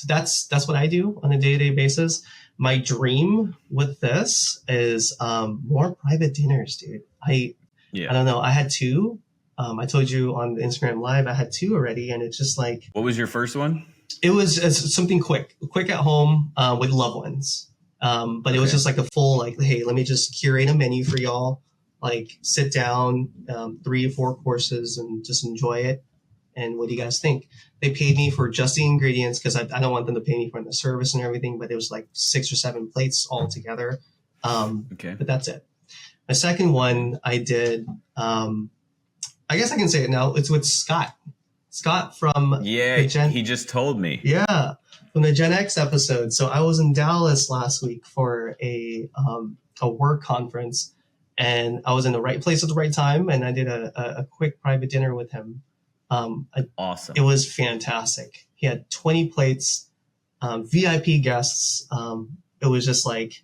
that's what I do on a day-to-day basis. My dream with this is more private dinners, dude. I don't know. I had 2. I told you on the Instagram Live, I had 2 already, and it's just What was your first one? It was something quick at home with loved ones. But it was just a full hey, let me just curate a menu for y'all. Sit down, 3 or 4 courses, and just enjoy it. And what do you guys think? They paid me for just the ingredients because I don't want them to pay me for the service and everything. But it was 6 or 7 plates all together. But that's it. My second one I did. I guess I can say it now. It's with Scott. Scott from he just told me. Yeah, from the Gen X episode. So I was in Dallas last week for a work conference, and I was in the right place at the right time, and I did a quick private dinner with him. Awesome. It was fantastic. He had 20 plates, VIP guests. It was just this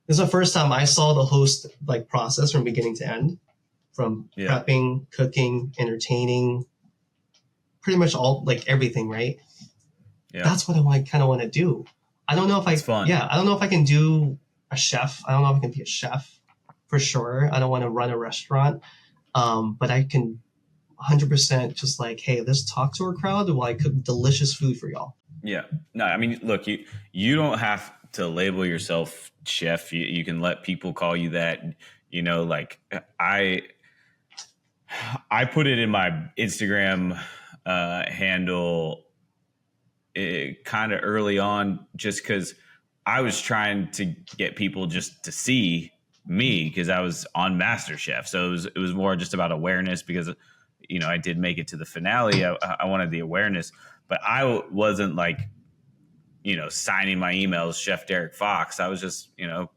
is the first time I saw the host process from beginning to end, from prepping, cooking, entertaining, pretty much all everything, right? Yeah. That's what I kind of want to do. I don't know if it's fun. Yeah, I don't know if I can do a chef. I don't know if I can be a chef for sure. I don't want to run a restaurant, but I can 100% just hey, let's talk to our crowd while I cook delicious food for y'all. Yeah. No, I mean, look, you don't have to label yourself chef. You can let people call you that. I put it in my Instagram handle kind of early on just because I was trying to get people just to see me because I was on MasterChef. So it was more just about awareness because, I did make it to the finale. I wanted the awareness, but I wasn't signing my emails, Chef Derrick Fox. I was just,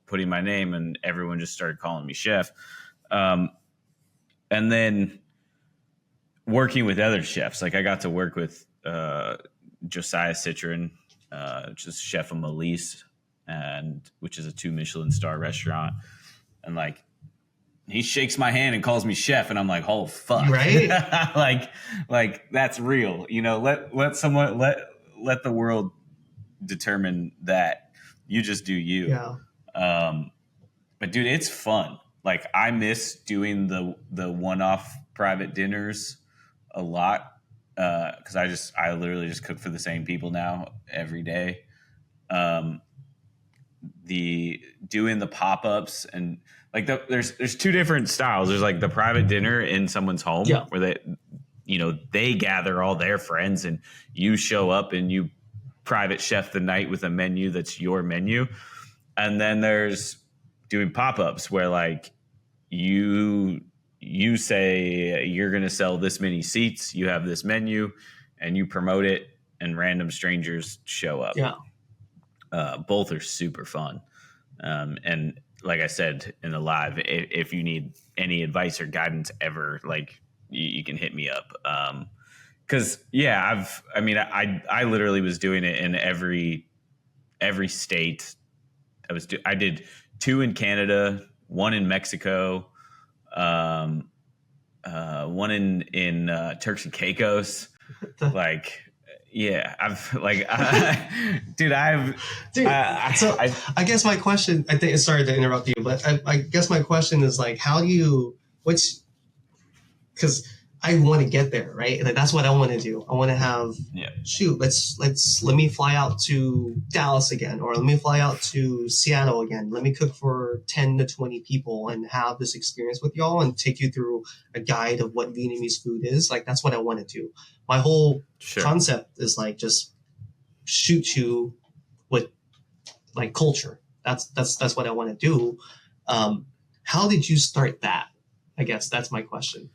putting my name and everyone just started calling me chef. And then working with other chefs, I got to work with Josiah Citron, just chef of Melise, which is a 2 Michelin star restaurant. And he shakes my hand and calls me chef, and I'm like, oh fuck, right? That's real. Let the world determine that. You just do you. Yeah. But dude, it's fun. I miss doing the one-off private dinners a lot because I literally just cook for the same people now every day. Doing the pop-ups and there's 2 different styles. There's the private dinner in someone's home where they gather all their friends and you show up and you private chef the night with a menu that's your menu. And then there's doing pop-ups where like you say you're going to sell this many seats, you have this menu, and you promote it, and random strangers show up. Yeah. Both are super fun. And like I said in the live, if you need any advice or guidance ever, like you can hit me up. Cause yeah, I literally was doing it in every state. I did 2 in Canada, 1 in Mexico, one in Turks and Caicos. Like, yeah, I guess my question, sorry to interrupt you, but I guess my question is like, because I want to get there, right? Like, that's what I want to do. I want to have, let me fly out to Dallas again, or let me fly out to Seattle again. Let me cook for 10 to 20 people and have this experience with y'all and take you through a guide of what Vietnamese food is. Like, that's what I want to do. My whole concept is like, just shoot you with like culture. That's what I want to do. How did you start that? I guess that's my question.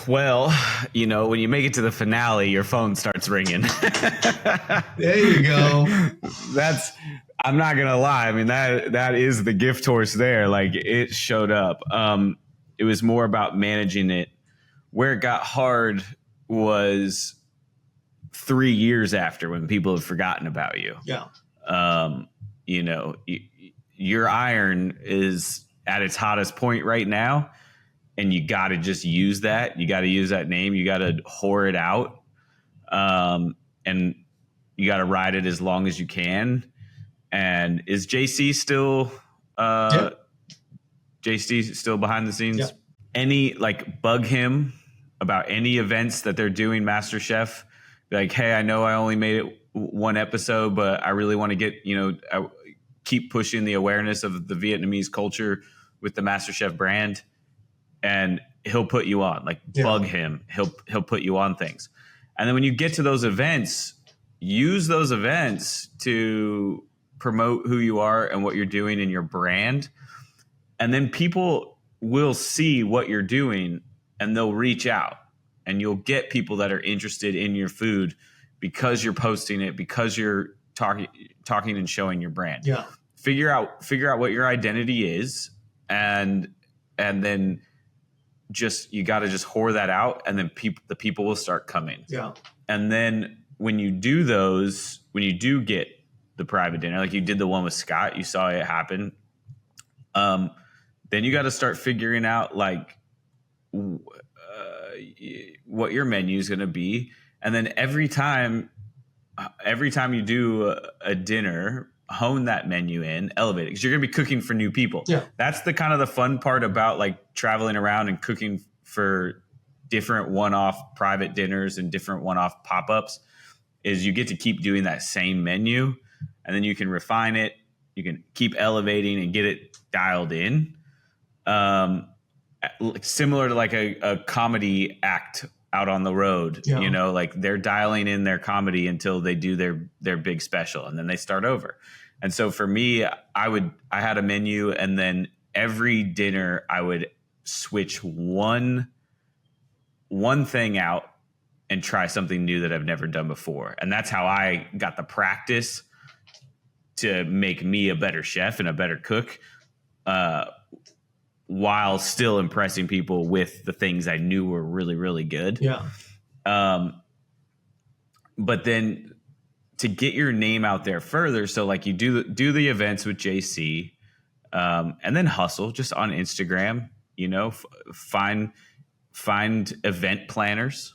Well, when you make it to the finale, your phone starts ringing. There you go. I'm not going to lie. I mean, that is the gift horse there. Like, it showed up. It was more about managing it. Where it got hard was 3 years after, when people have forgotten about you. Yeah. Your iron is at its hottest point right now. And you got to just use that. You got to use that name. You got to whore it out. And you got to ride it as long as you can. And is JC still JC still behind the scenes? Yeah. Bug him about any events that they're doing MasterChef. Be like, hey, I know I only made it 1 episode, but I really want to get, keep pushing the awareness of the Vietnamese culture with the MasterChef brand. And he'll put you on, bug him. He'll put you on things. And then when you get to those events, use those events to promote who you are and what you're doing in your brand. And then people will see what you're doing and they'll reach out, and you'll get people that are interested in your food because you're posting it, because you're talking and showing your brand. Yeah. Figure out what your identity is, and then you got to just whore that out, and then the people will start coming. Yeah. And then when you do get the private dinner, like you did the one with Scott, you saw it happen. Then you got to start figuring out what your menu is going to be. And then every time you do a dinner, hone that menu in, elevate it, because you're going to be cooking for new people. Yeah. That's the kind of the fun part about traveling around and cooking for different one-off private dinners and different one-off pop-ups, is you get to keep doing that same menu, and then you can refine it. You can keep elevating and get it dialed in. Similar to a comedy act out on the road, they're dialing in their comedy until they do their big special, and then they start over. And so for me, I had a menu, and then every dinner I would switch one thing out and try something new that I've never done before. And that's how I got the practice to make me a better chef and a better cook, while still impressing people with the things I knew were really, really good. Yeah. But then to get your name out there further, so you do the events with JC, and then hustle just on Instagram. Find event planners,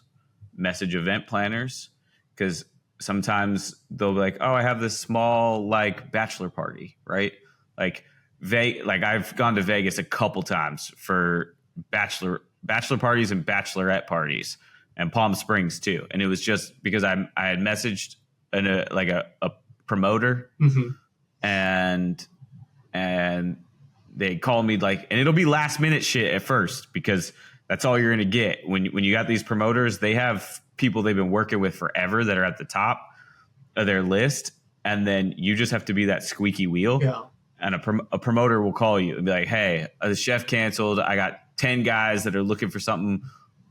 message event planners, because sometimes they'll be like, oh, I have this small bachelor party, right? I've gone to Vegas a couple times for bachelor parties and bachelorette parties, and Palm Springs too. And it was just because I had messaged a promoter, mm-hmm. and they called me and it'll be last minute shit at first, because That's all you're going to get. When you got these promoters, they have people they've been working with forever that are at the top of their list. And then you just have to be that squeaky wheel. Yeah. And a promoter will call you and be like, hey, the chef canceled. I got 10 guys that are looking for something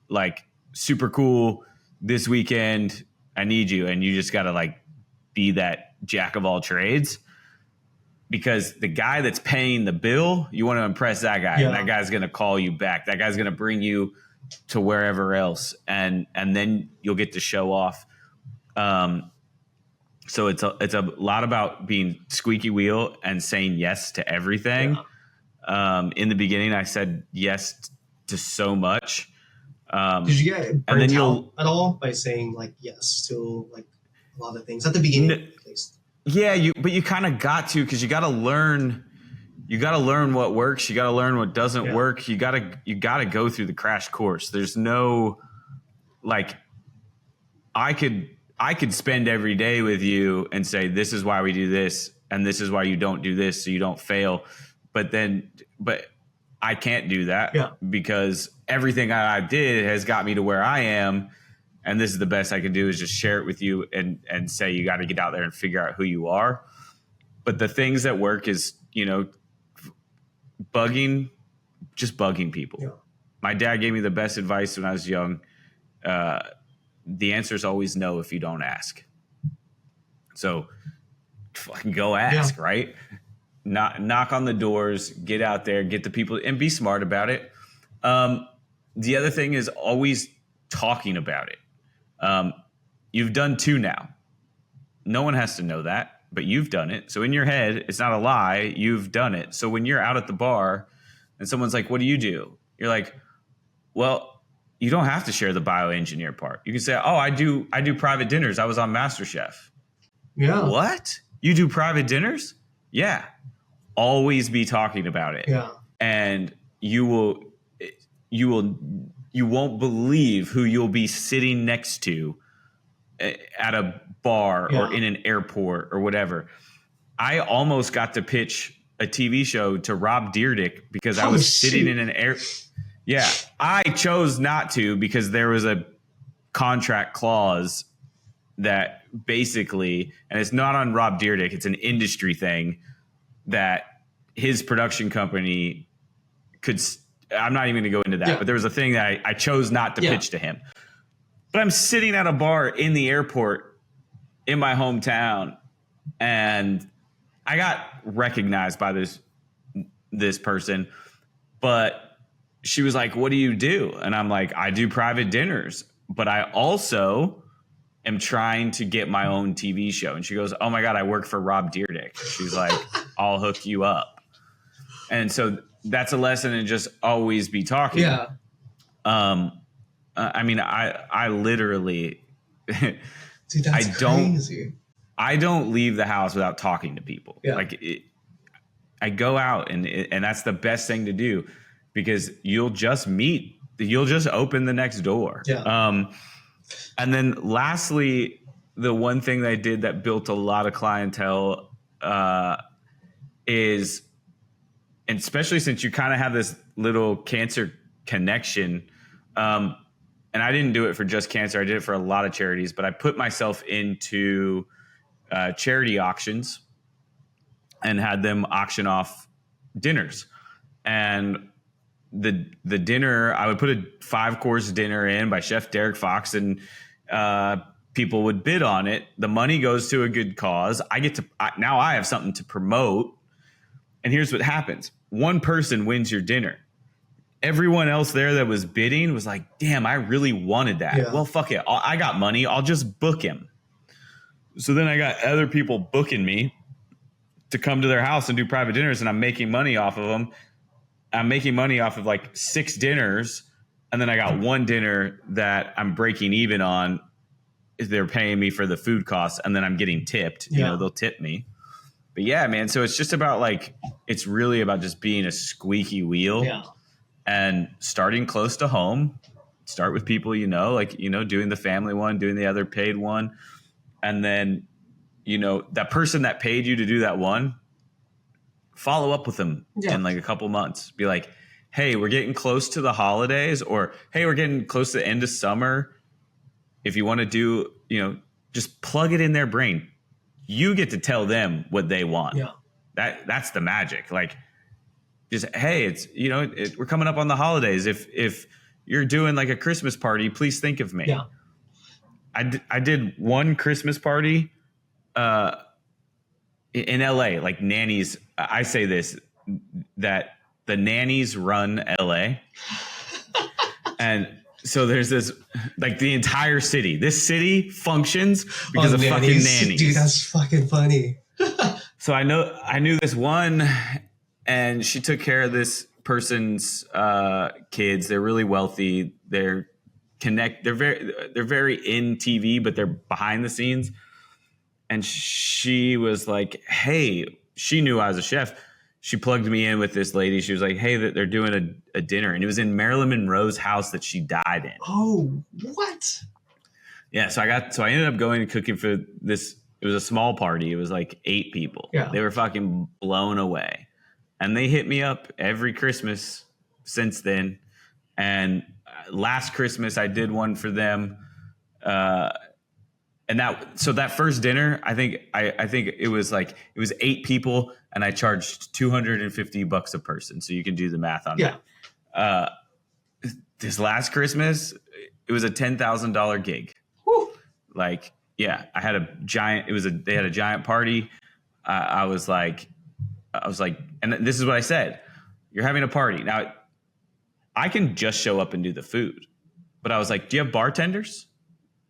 like super cool this weekend. I need you. And you just got to like be that jack of all trades, because the guy that's paying the bill, you want to impress that guy. Yeah. And that guy's going to call you back. That guy's going to bring you to wherever else. And then you'll get to show off. So it's a lot about being squeaky wheel and saying yes to everything. Yeah. In the beginning, I said yes to so much. Did you get burnt out at all by saying like yes to like a lot of things at the beginning, at least? Yeah, but you kind of got to, because you got to learn. You got to learn what works. You got to learn what doesn't work. You got to go through the crash course. There's no like I could spend every day with you and say, this is why we do this, and this is why you don't do this, so you don't fail. But I can't do that because everything I did has got me to where I am. And this is the best I can do, is just share it with you and say, you got to get out there and figure out who you are. But the things that work is, bugging people. Yeah. My dad gave me the best advice when I was young. The answer is always no if you don't ask. So fucking go ask, right? Knock on the doors, get out there, get the people, and be smart about it. The other thing is always talking about it. You've done 2 now. No one has to know that, but you've done it. So in your head, it's not a lie. You've done it. So when you're out at the bar and someone's like, what do you do? You're like, well, you don't have to share the bioengineer part. You can say, oh, I do private dinners. I was on MasterChef. Yeah. What? You do private dinners? Yeah. Always be talking about it. Yeah. And you won't believe who you'll be sitting next to at a bar or in an airport or whatever. I almost got to pitch a TV show to Rob Dyrdek because I was sitting in an air. Yeah, I chose not to because there was a contract clause that basically, and it's not on Rob Dyrdek, it's an industry thing that his production company could. I'm not even going to go into that, but there was a thing that I chose not to pitch to him. But I'm sitting at a bar in the airport in my hometown, and I got recognized by this person, but she was like, what do you do? And I'm like, I do private dinners, but I also am trying to get my own TV show. And she goes, oh my God, I work for Rob Dyrdek. She's like, I'll hook you up. And so that's a lesson in just always be talking. Yeah. I mean, I literally, dude, that's crazy. I don't leave the house without talking to people. Yeah. I go out and that's the best thing to do, because you'll just open the next door. Yeah. And then lastly, the one thing that I did that built a lot of clientele is, and especially since you kind of have this little cancer connection, and I didn't do it for just cancer. I did it for a lot of charities, but I put myself into charity auctions and had them auction off dinners. And the dinner, I would put a 5-course dinner in by Chef Derrick Fox, and people would bid on it. The money goes to a good cause. Now I have something to promote. And here's what happens. One person wins your dinner. Everyone else there that was bidding was like, damn, I really wanted that. Yeah. Well, fuck it. I got money. I'll just book him. So then I got other people booking me to come to their house and do private dinners, and I'm making money off of them. I'm making money off of like 6 dinners, and then I got one dinner that I'm breaking even on. They're paying me for the food costs, and then I'm getting tipped. Yeah. They'll tip me. But yeah, man. So it's just about it's really about just being a squeaky wheel. Yeah. And starting close to home. Start with people doing the family one, doing the other paid one. And then, that person that paid you to do that one, follow up with them in a couple months. Be like, hey, we're getting close to the holidays, or hey, we're getting close to the end of summer. If you want to do, just plug it in their brain. You get to tell them what they want. Yeah. That's the magic. Like, just, hey, it's, we're coming up on the holidays. If you're doing like a Christmas party, please think of me. Yeah. I did one Christmas party in LA, like nannies. I say this, that the nannies run LA. And so there's this, like, the entire city. This city functions because of fucking nannies. Dude, that's fucking funny. So I knew this one, and she took care of this person's kids. They're really wealthy. They're very in TV, but they're behind the scenes. And she was like, hey, she knew I was a chef. She plugged me in with this lady. She was like, hey, they're doing a dinner. And it was in Marilyn Monroe's house that she died in. Oh, what? Yeah. So I ended up going and cooking for this. It was a small party. It was like 8 people. Yeah. They were fucking blown away. And they hit me up every Christmas since then. And last Christmas I did one for them. And that first dinner, I think it was 8 people, and I charged $250 a person. So you can do the math on that. This last Christmas, it was a $10,000 gig. Whew. Like, yeah, I had a giant. They had a giant party. I was like, and this is what I said: you're having a party now. I can just show up and do the food, but I was like, do you have bartenders?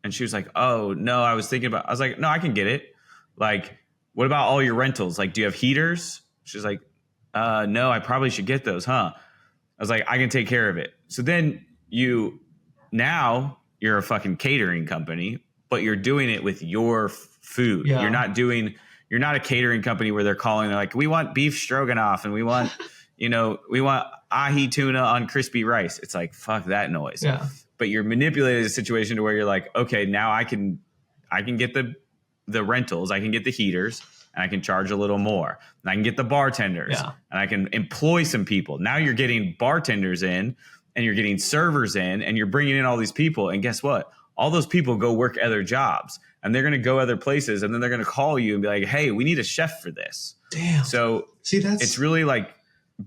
And she was like, oh, no, I was like, no, I can get it. Like, what about all your rentals? Like, do you have heaters? She's like, no, I probably should get those, huh? I was like, I can take care of it. So then you're a fucking catering company, but you're doing it with your food. Yeah. You're not a catering company where they're calling, they're like, we want beef stroganoff and we want, we want ahi tuna on crispy rice. It's like, fuck that noise. Yeah. But you're manipulating a situation to where you're like, okay, now I can get the rentals, I can get the heaters, and I can charge a little more. And I can get the bartenders, and I can employ some people. Now you're getting bartenders in, and you're getting servers in, and you're bringing in all these people. And guess what? All those people go work other jobs, and they're going to go other places, and then they're going to call you and be like, hey, we need a chef for this. Damn. So that's it's really like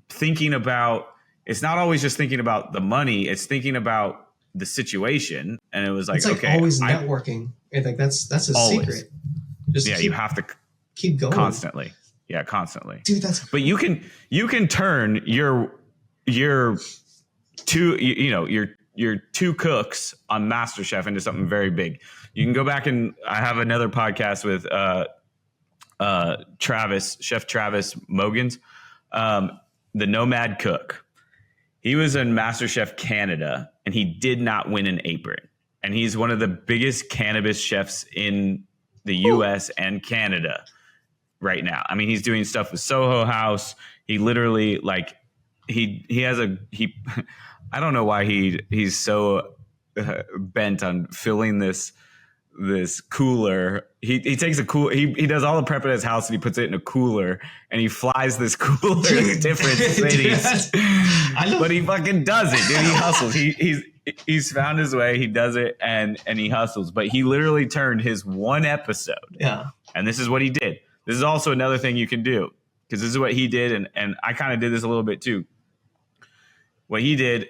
thinking about, it's not always just thinking about the money, it's thinking about the situation. And it was like, it's like okay, always networking. I think that's a always. secret. Just you have to keep going constantly. Yeah, constantly. Dude, that's but you can turn your two your 2 cooks on MasterChef into something very big. You can go back, and I have another podcast with Chef Travis Mogans, the Nomad Cook. He was in MasterChef Canada, and he did not win an apron. And he's one of the biggest cannabis chefs in the U.S. and Canada right now. I mean, he's doing stuff with Soho House. He literally, like, he I don't know why he's so bent on filling this cooler. He takes a cooler. He does all the prep at his house, and he puts it in a cooler, and he flies this cooler to different cities. But he fucking does it, dude. He hustles. He's found his way. He does it, and he hustles. But he literally turned his one episode. Yeah. And this is what he did. This is also another thing you can do, because this is what he did, and I kind of did this a little bit too. What he did,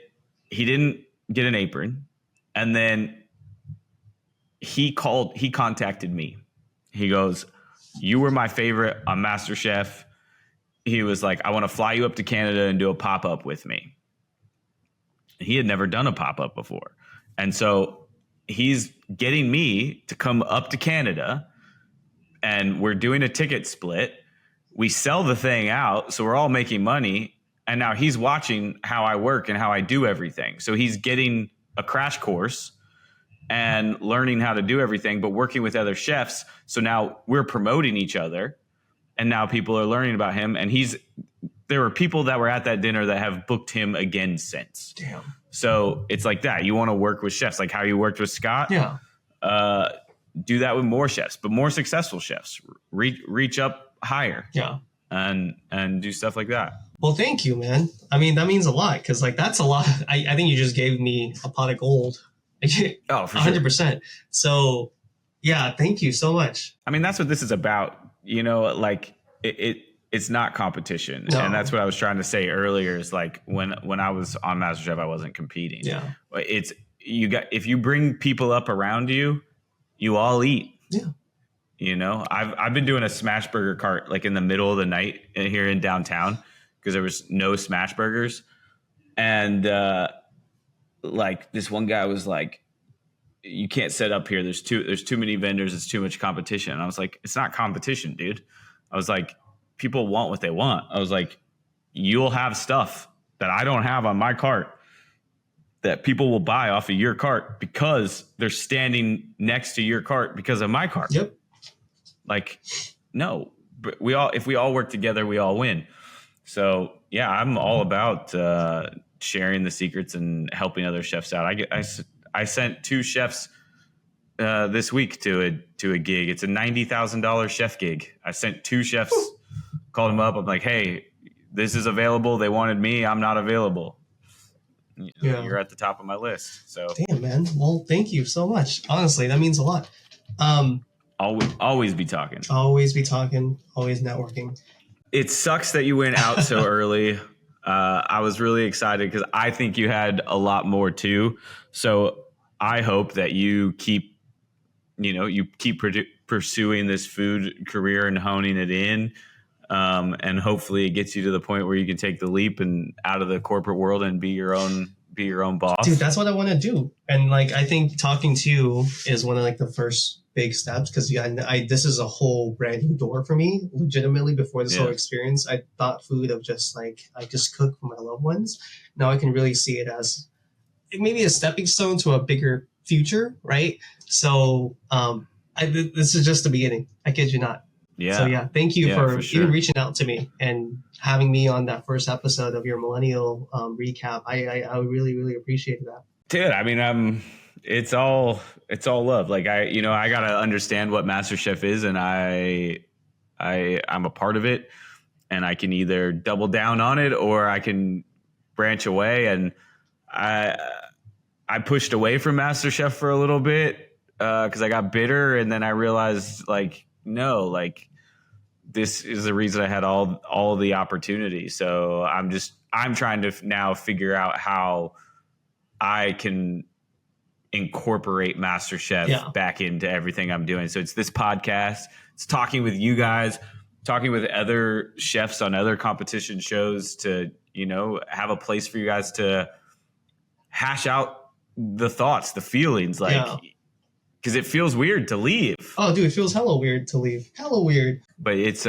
he didn't get an apron, and then he contacted me. He goes, you were my favorite on MasterChef. He was like, I want to fly you up to Canada and do a pop-up with me. He had never done a pop-up before. And so he's getting me to come up to Canada, and we're doing a ticket split. We sell the thing out, so we're all making money. And now he's watching how I work and how I do everything. So he's getting a crash course and learning how to do everything, but working with other chefs. So now we're promoting each other, and now people are learning about him. And there were people that were at that dinner that have booked him again since. Damn. So it's like that. You want to work with chefs, like how you worked with Scott. Yeah. Do that with more chefs, but more successful chefs. Reach up higher. Yeah. and do stuff like that. Well, thank you, man. I mean, that means a lot because like that's a lot. I think you just gave me a pot of gold. Oh, for 100%. So yeah, thank you so much. I mean, that's what this is about. You know, like it's not competition. No. And that's what I was trying to say earlier is like when I was on MasterChef, I wasn't competing. Yeah. It's if you bring people up around you, you all eat. Yeah. You know, I've been doing a smash burger cart like in the middle of the night here in downtown because there was no smash burgers. And like this one guy was like, you can't set up here. There's too many vendors. It's too much competition. And I was like, it's not competition, dude. I was like, people want what they want. I was like, you'll have stuff that I don't have on my cart that people will buy off of your cart because they're standing next to your cart because of my cart. Yep. Like, no, but if we all work together, we all win. So yeah, I'm all about sharing the secrets and helping other chefs out. I sent 2 chefs this week to a gig. It's a $90,000 chef gig. I sent 2 chefs, called them up. I'm like, hey, this is available. They wanted me. I'm not available. Yeah. You're at the top of my list. So damn, man. Well, thank you so much. Honestly, that means a lot. Always be talking. Always be talking. Always networking. It sucks that you went out so early. I was really excited because I think you had a lot more too. So I hope that you keep pursuing this food career and honing it in. And hopefully it gets you to the point where you can take the leap and out of the corporate world and be your own boss. Dude, that's what I want to do. And like, I think talking to you is one of like the first big steps because this is a whole brand new door for me. Legitimately, before this whole experience, I thought food of just like I just cook for my loved ones. Now I can really see it as maybe a stepping stone to a bigger future, right? So this is just the beginning. I kid you not. Yeah. So yeah, thank you for sure. even reaching out to me and having me on that first episode of your millennial recap. I really, really appreciate that. Dude, I mean, it's all love. Like I gotta understand what MasterChef is, and I'm a part of it, and I can either double down on it or I can branch away. And I pushed away from MasterChef for a little bit because I got bitter, and then I realized like no, like this is the reason I had all the opportunity. So I'm trying to now figure out how I can incorporate MasterChef back into everything I'm doing. So it's this podcast, it's talking with you guys, talking with other chefs on other competition shows to, have a place for you guys to hash out the thoughts, the feelings, because it feels weird to leave. Oh, dude, it feels hella weird to leave. Hella weird. But it's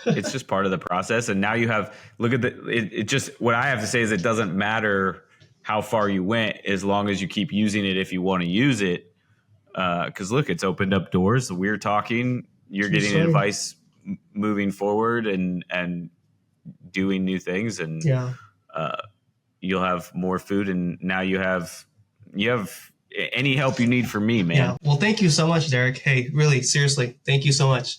it's just part of the process. And now you have, it just, what I have to say is it doesn't matter how far you went as long as you keep using it if you want to use it. Because look, it's opened up doors. We're talking. You're getting advice moving forward and doing new things. And you'll have more food. And now you have any help you need from me, man. Yeah. Well, thank you so much, Derrick. Hey, really, seriously, thank you so much.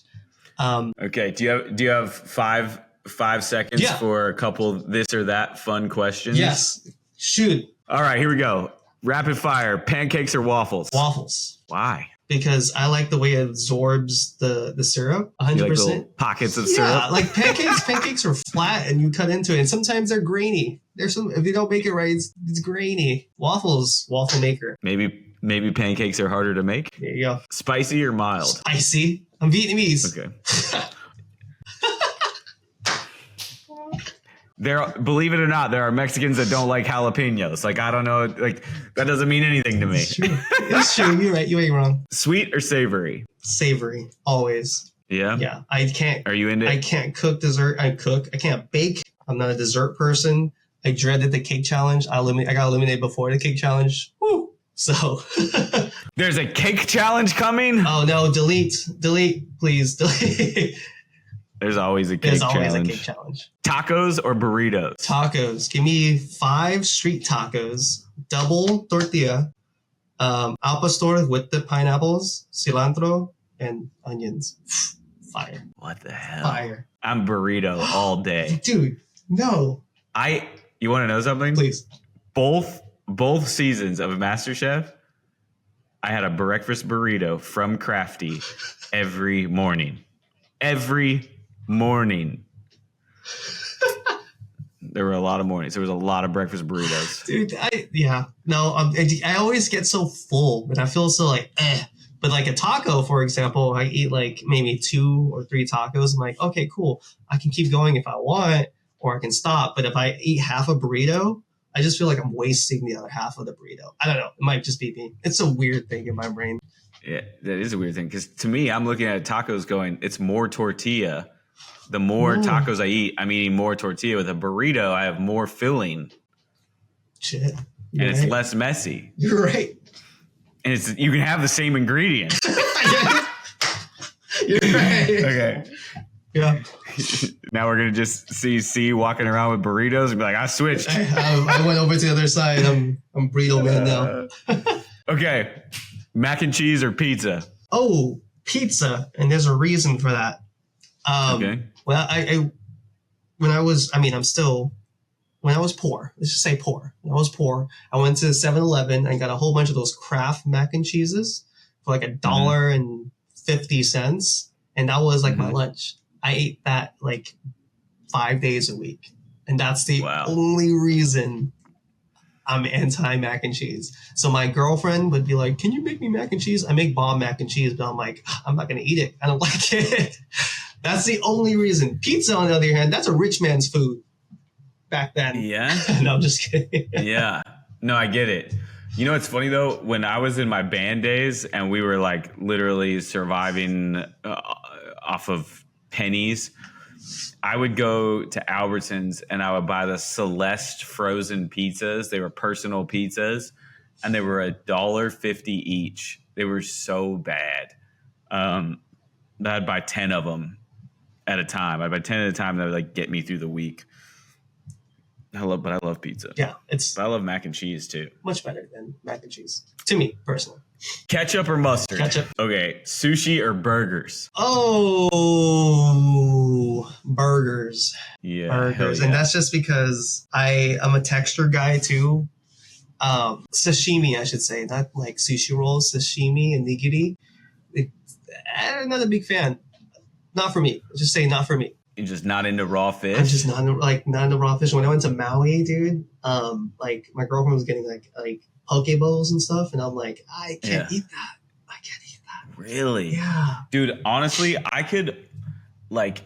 Okay. Do you have five seconds for a couple this or that fun questions? Yes. Shoot. All right, here we go. Rapid fire. Pancakes or waffles? Waffles. Why? Because I like the way it absorbs the syrup. 100%. You like little pockets of syrup? Yeah, like pancakes are flat and you cut into it. And sometimes they're grainy. If you don't make it right, it's grainy. Waffles, waffle maker. Maybe pancakes are harder to make? There you go. Spicy or mild? Spicy. I'm Vietnamese. Okay. Believe it or not, there are Mexicans that don't like jalapenos. Like, I don't know. Like, that doesn't mean anything to me. It's true. It's true. You're right. You ain't wrong. Sweet or savory? Savory. Always. Yeah? Yeah. I can't. Are you into it? I can't cook dessert. I can't bake. I'm not a dessert person. I dreaded the cake challenge. I got eliminated before the cake challenge. Woo. So. There's a cake challenge coming? Oh, no. Delete, please. Delete. There's always a cake challenge. Tacos or burritos? Tacos. Give me 5 street tacos, double tortilla, al pastor with the pineapples, cilantro, and onions. Fire. What the hell? Fire. I'm burrito all day. Dude, no. You want to know something? Please. Both seasons of MasterChef, I had a breakfast burrito from Crafty every morning. Every morning. There were a lot of mornings. There was a lot of breakfast burritos. Dude, I always get so full, and I feel so like, eh. But like a taco, for example, I eat like maybe 2 or 3 tacos. I'm like, okay, cool. I can keep going if I want, or I can stop. But if I eat half a burrito, I just feel like I'm wasting the other half of the burrito. I don't know. It might just be me. It's a weird thing in my brain. Yeah, that is a weird thing. Because to me, I'm looking at tacos going, it's more tortilla. The more tacos I eat, I'm eating more tortilla. With a burrito, I have more filling. Shit. And it's less messy. You're right. And you can have the same ingredients. You're right. Okay. Yeah. Now we're going to just see C walking around with burritos and be like, I switched. I went over to the other side. I'm burrito man now. Okay. Mac and cheese or pizza? Oh, pizza. And there's a reason for that. Okay. Well, when I was poor, let's just say poor. When I was poor, I went to 7-Eleven and got a whole bunch of those Kraft mac and cheeses for like $1.50. And that was like my lunch. I ate that like 5 days a week. And that's the only reason I'm anti mac and cheese. So my girlfriend would be like, can you make me mac and cheese? I make bomb mac and cheese, but I'm like, I'm not going to eat it. I don't like it. That's the only reason. Pizza, on the other hand, that's a rich man's food back then. Yeah. No, I'm just kidding. Yeah. No, I get it. You know what's funny, though? When I was in my band days and we were like literally surviving off of pennies, I would go to Albertsons and I would buy the Celeste frozen pizzas. They were personal pizzas and they were $1.50 each. They were so bad. I'd buy 10 of them at a time. I'd buy 10 at a time that would like get me through the week. I love pizza. Yeah, but I love mac and cheese too. Much better than mac and cheese to me personally. Ketchup or mustard? Ketchup. Okay, sushi or burgers? Oh, burgers. Yeah, burgers, and that's just because I'm a texture guy too. Sashimi, I should say, not like sushi rolls. Sashimi and nigiri. I'm not a big fan. Not for me. Just say not for me. You're just not into raw fish? I'm just not into raw fish. When I went to Maui, dude, like my girlfriend was getting like poke bowls and stuff, and I'm like, I can't eat that. I can't eat that. Really? Yeah. Dude, honestly, I could, like,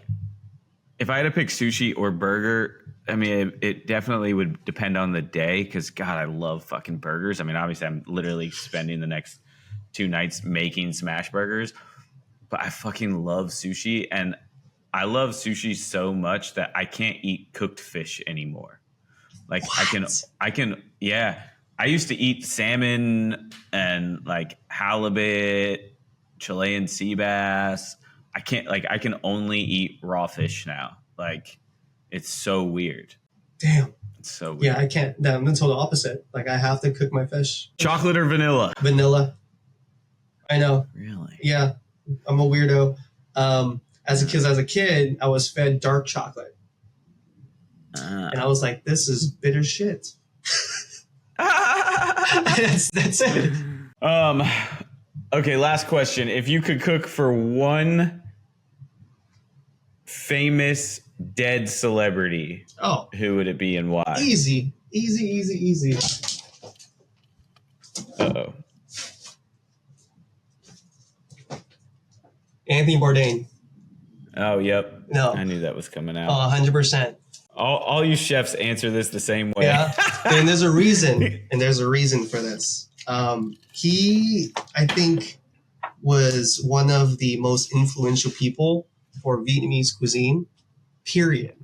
if I had to pick sushi or burger, I mean, it definitely would depend on the day because, God, I love fucking burgers. I mean, obviously, I'm literally spending the next 2 nights making smash burgers, but I fucking love sushi, and I love sushi so much that I can't eat cooked fish anymore. Like, what? I can, yeah. I used to eat salmon and like halibut, Chilean sea bass. I can only eat raw fish now. Like, it's so weird. Damn. It's so weird. Yeah, I can't. I'm the total opposite. Like, I have to cook my fish. Chocolate or vanilla? Vanilla. I know. Really? Yeah. I'm a weirdo. As a kid, I was fed dark chocolate. And I was like, this is bitter shit. That's it. Okay, last question. If you could cook for one famous dead celebrity, who would it be and why? Easy. Uh-oh. Anthony Bourdain. Oh, yep. No. I knew that was coming out. 100%. All you chefs answer this the same way. Yeah. And there's a reason. And there's a reason for this. He, I think, was one of the most influential people for Vietnamese cuisine, period.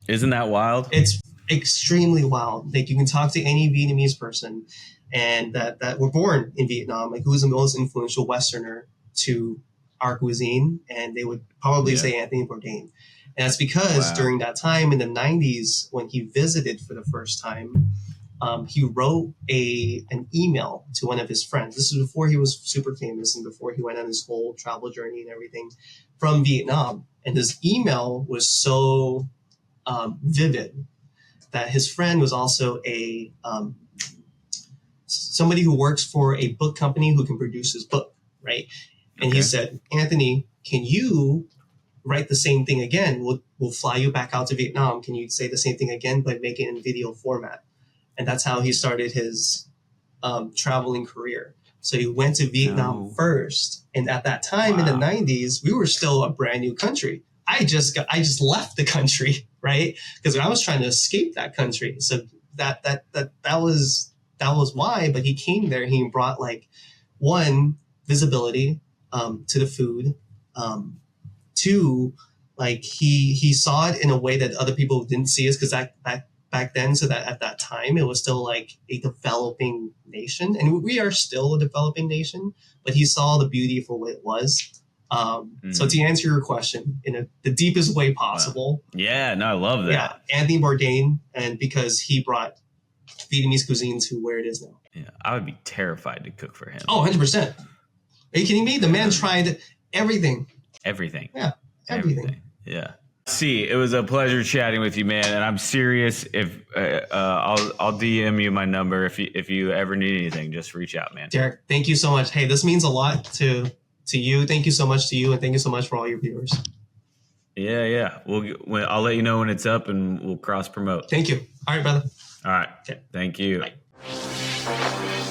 Isn't that wild? It's extremely wild. Like, you can talk to any Vietnamese person and that were born in Vietnam, like, who's the most influential Westerner to our cuisine, and they would probably say Anthony Bourdain. And that's because during that time in the 90s, when he visited for the first time, he wrote an email to one of his friends. This is before he was super famous and before he went on his whole travel journey and everything from Vietnam. And his email was so vivid that his friend was also somebody who works for a book company who can produce his book, right? And he said, Anthony, can you write the same thing again? We'll fly you back out to Vietnam. Can you say the same thing again, but make it in video format? And that's how he started his traveling career. So he went to Vietnam first. And at that time in the 90s, we were still a brand new country. I just left the country, right? Because I was trying to escape that country. So that was why. But he came there. He brought like one, visibility to the food. Two, like he saw it in a way that other people didn't see us, because back then, so that at that time it was still like a developing nation, and we are still a developing nation, but he saw the beauty for what it was. So to answer your question in the deepest way possible. Wow. Yeah, no, I love that. Yeah, Anthony Bourdain, and because he brought Vietnamese cuisine to where it is now. Yeah, I would be terrified to cook for him. Oh, 100%. Are you kidding me? The man tried everything. Everything. Yeah, everything. Yeah. See, it was a pleasure chatting with you, man. And I'm serious. If I'll DM you my number if you ever need anything, just reach out, man. Derrick, thank you so much. Hey, this means a lot to you. Thank you so much to you, and thank you so much for all your viewers. Yeah. I'll let you know when it's up, and we'll cross promote. Thank you. All right, brother. All right. Okay. Thank you. Bye.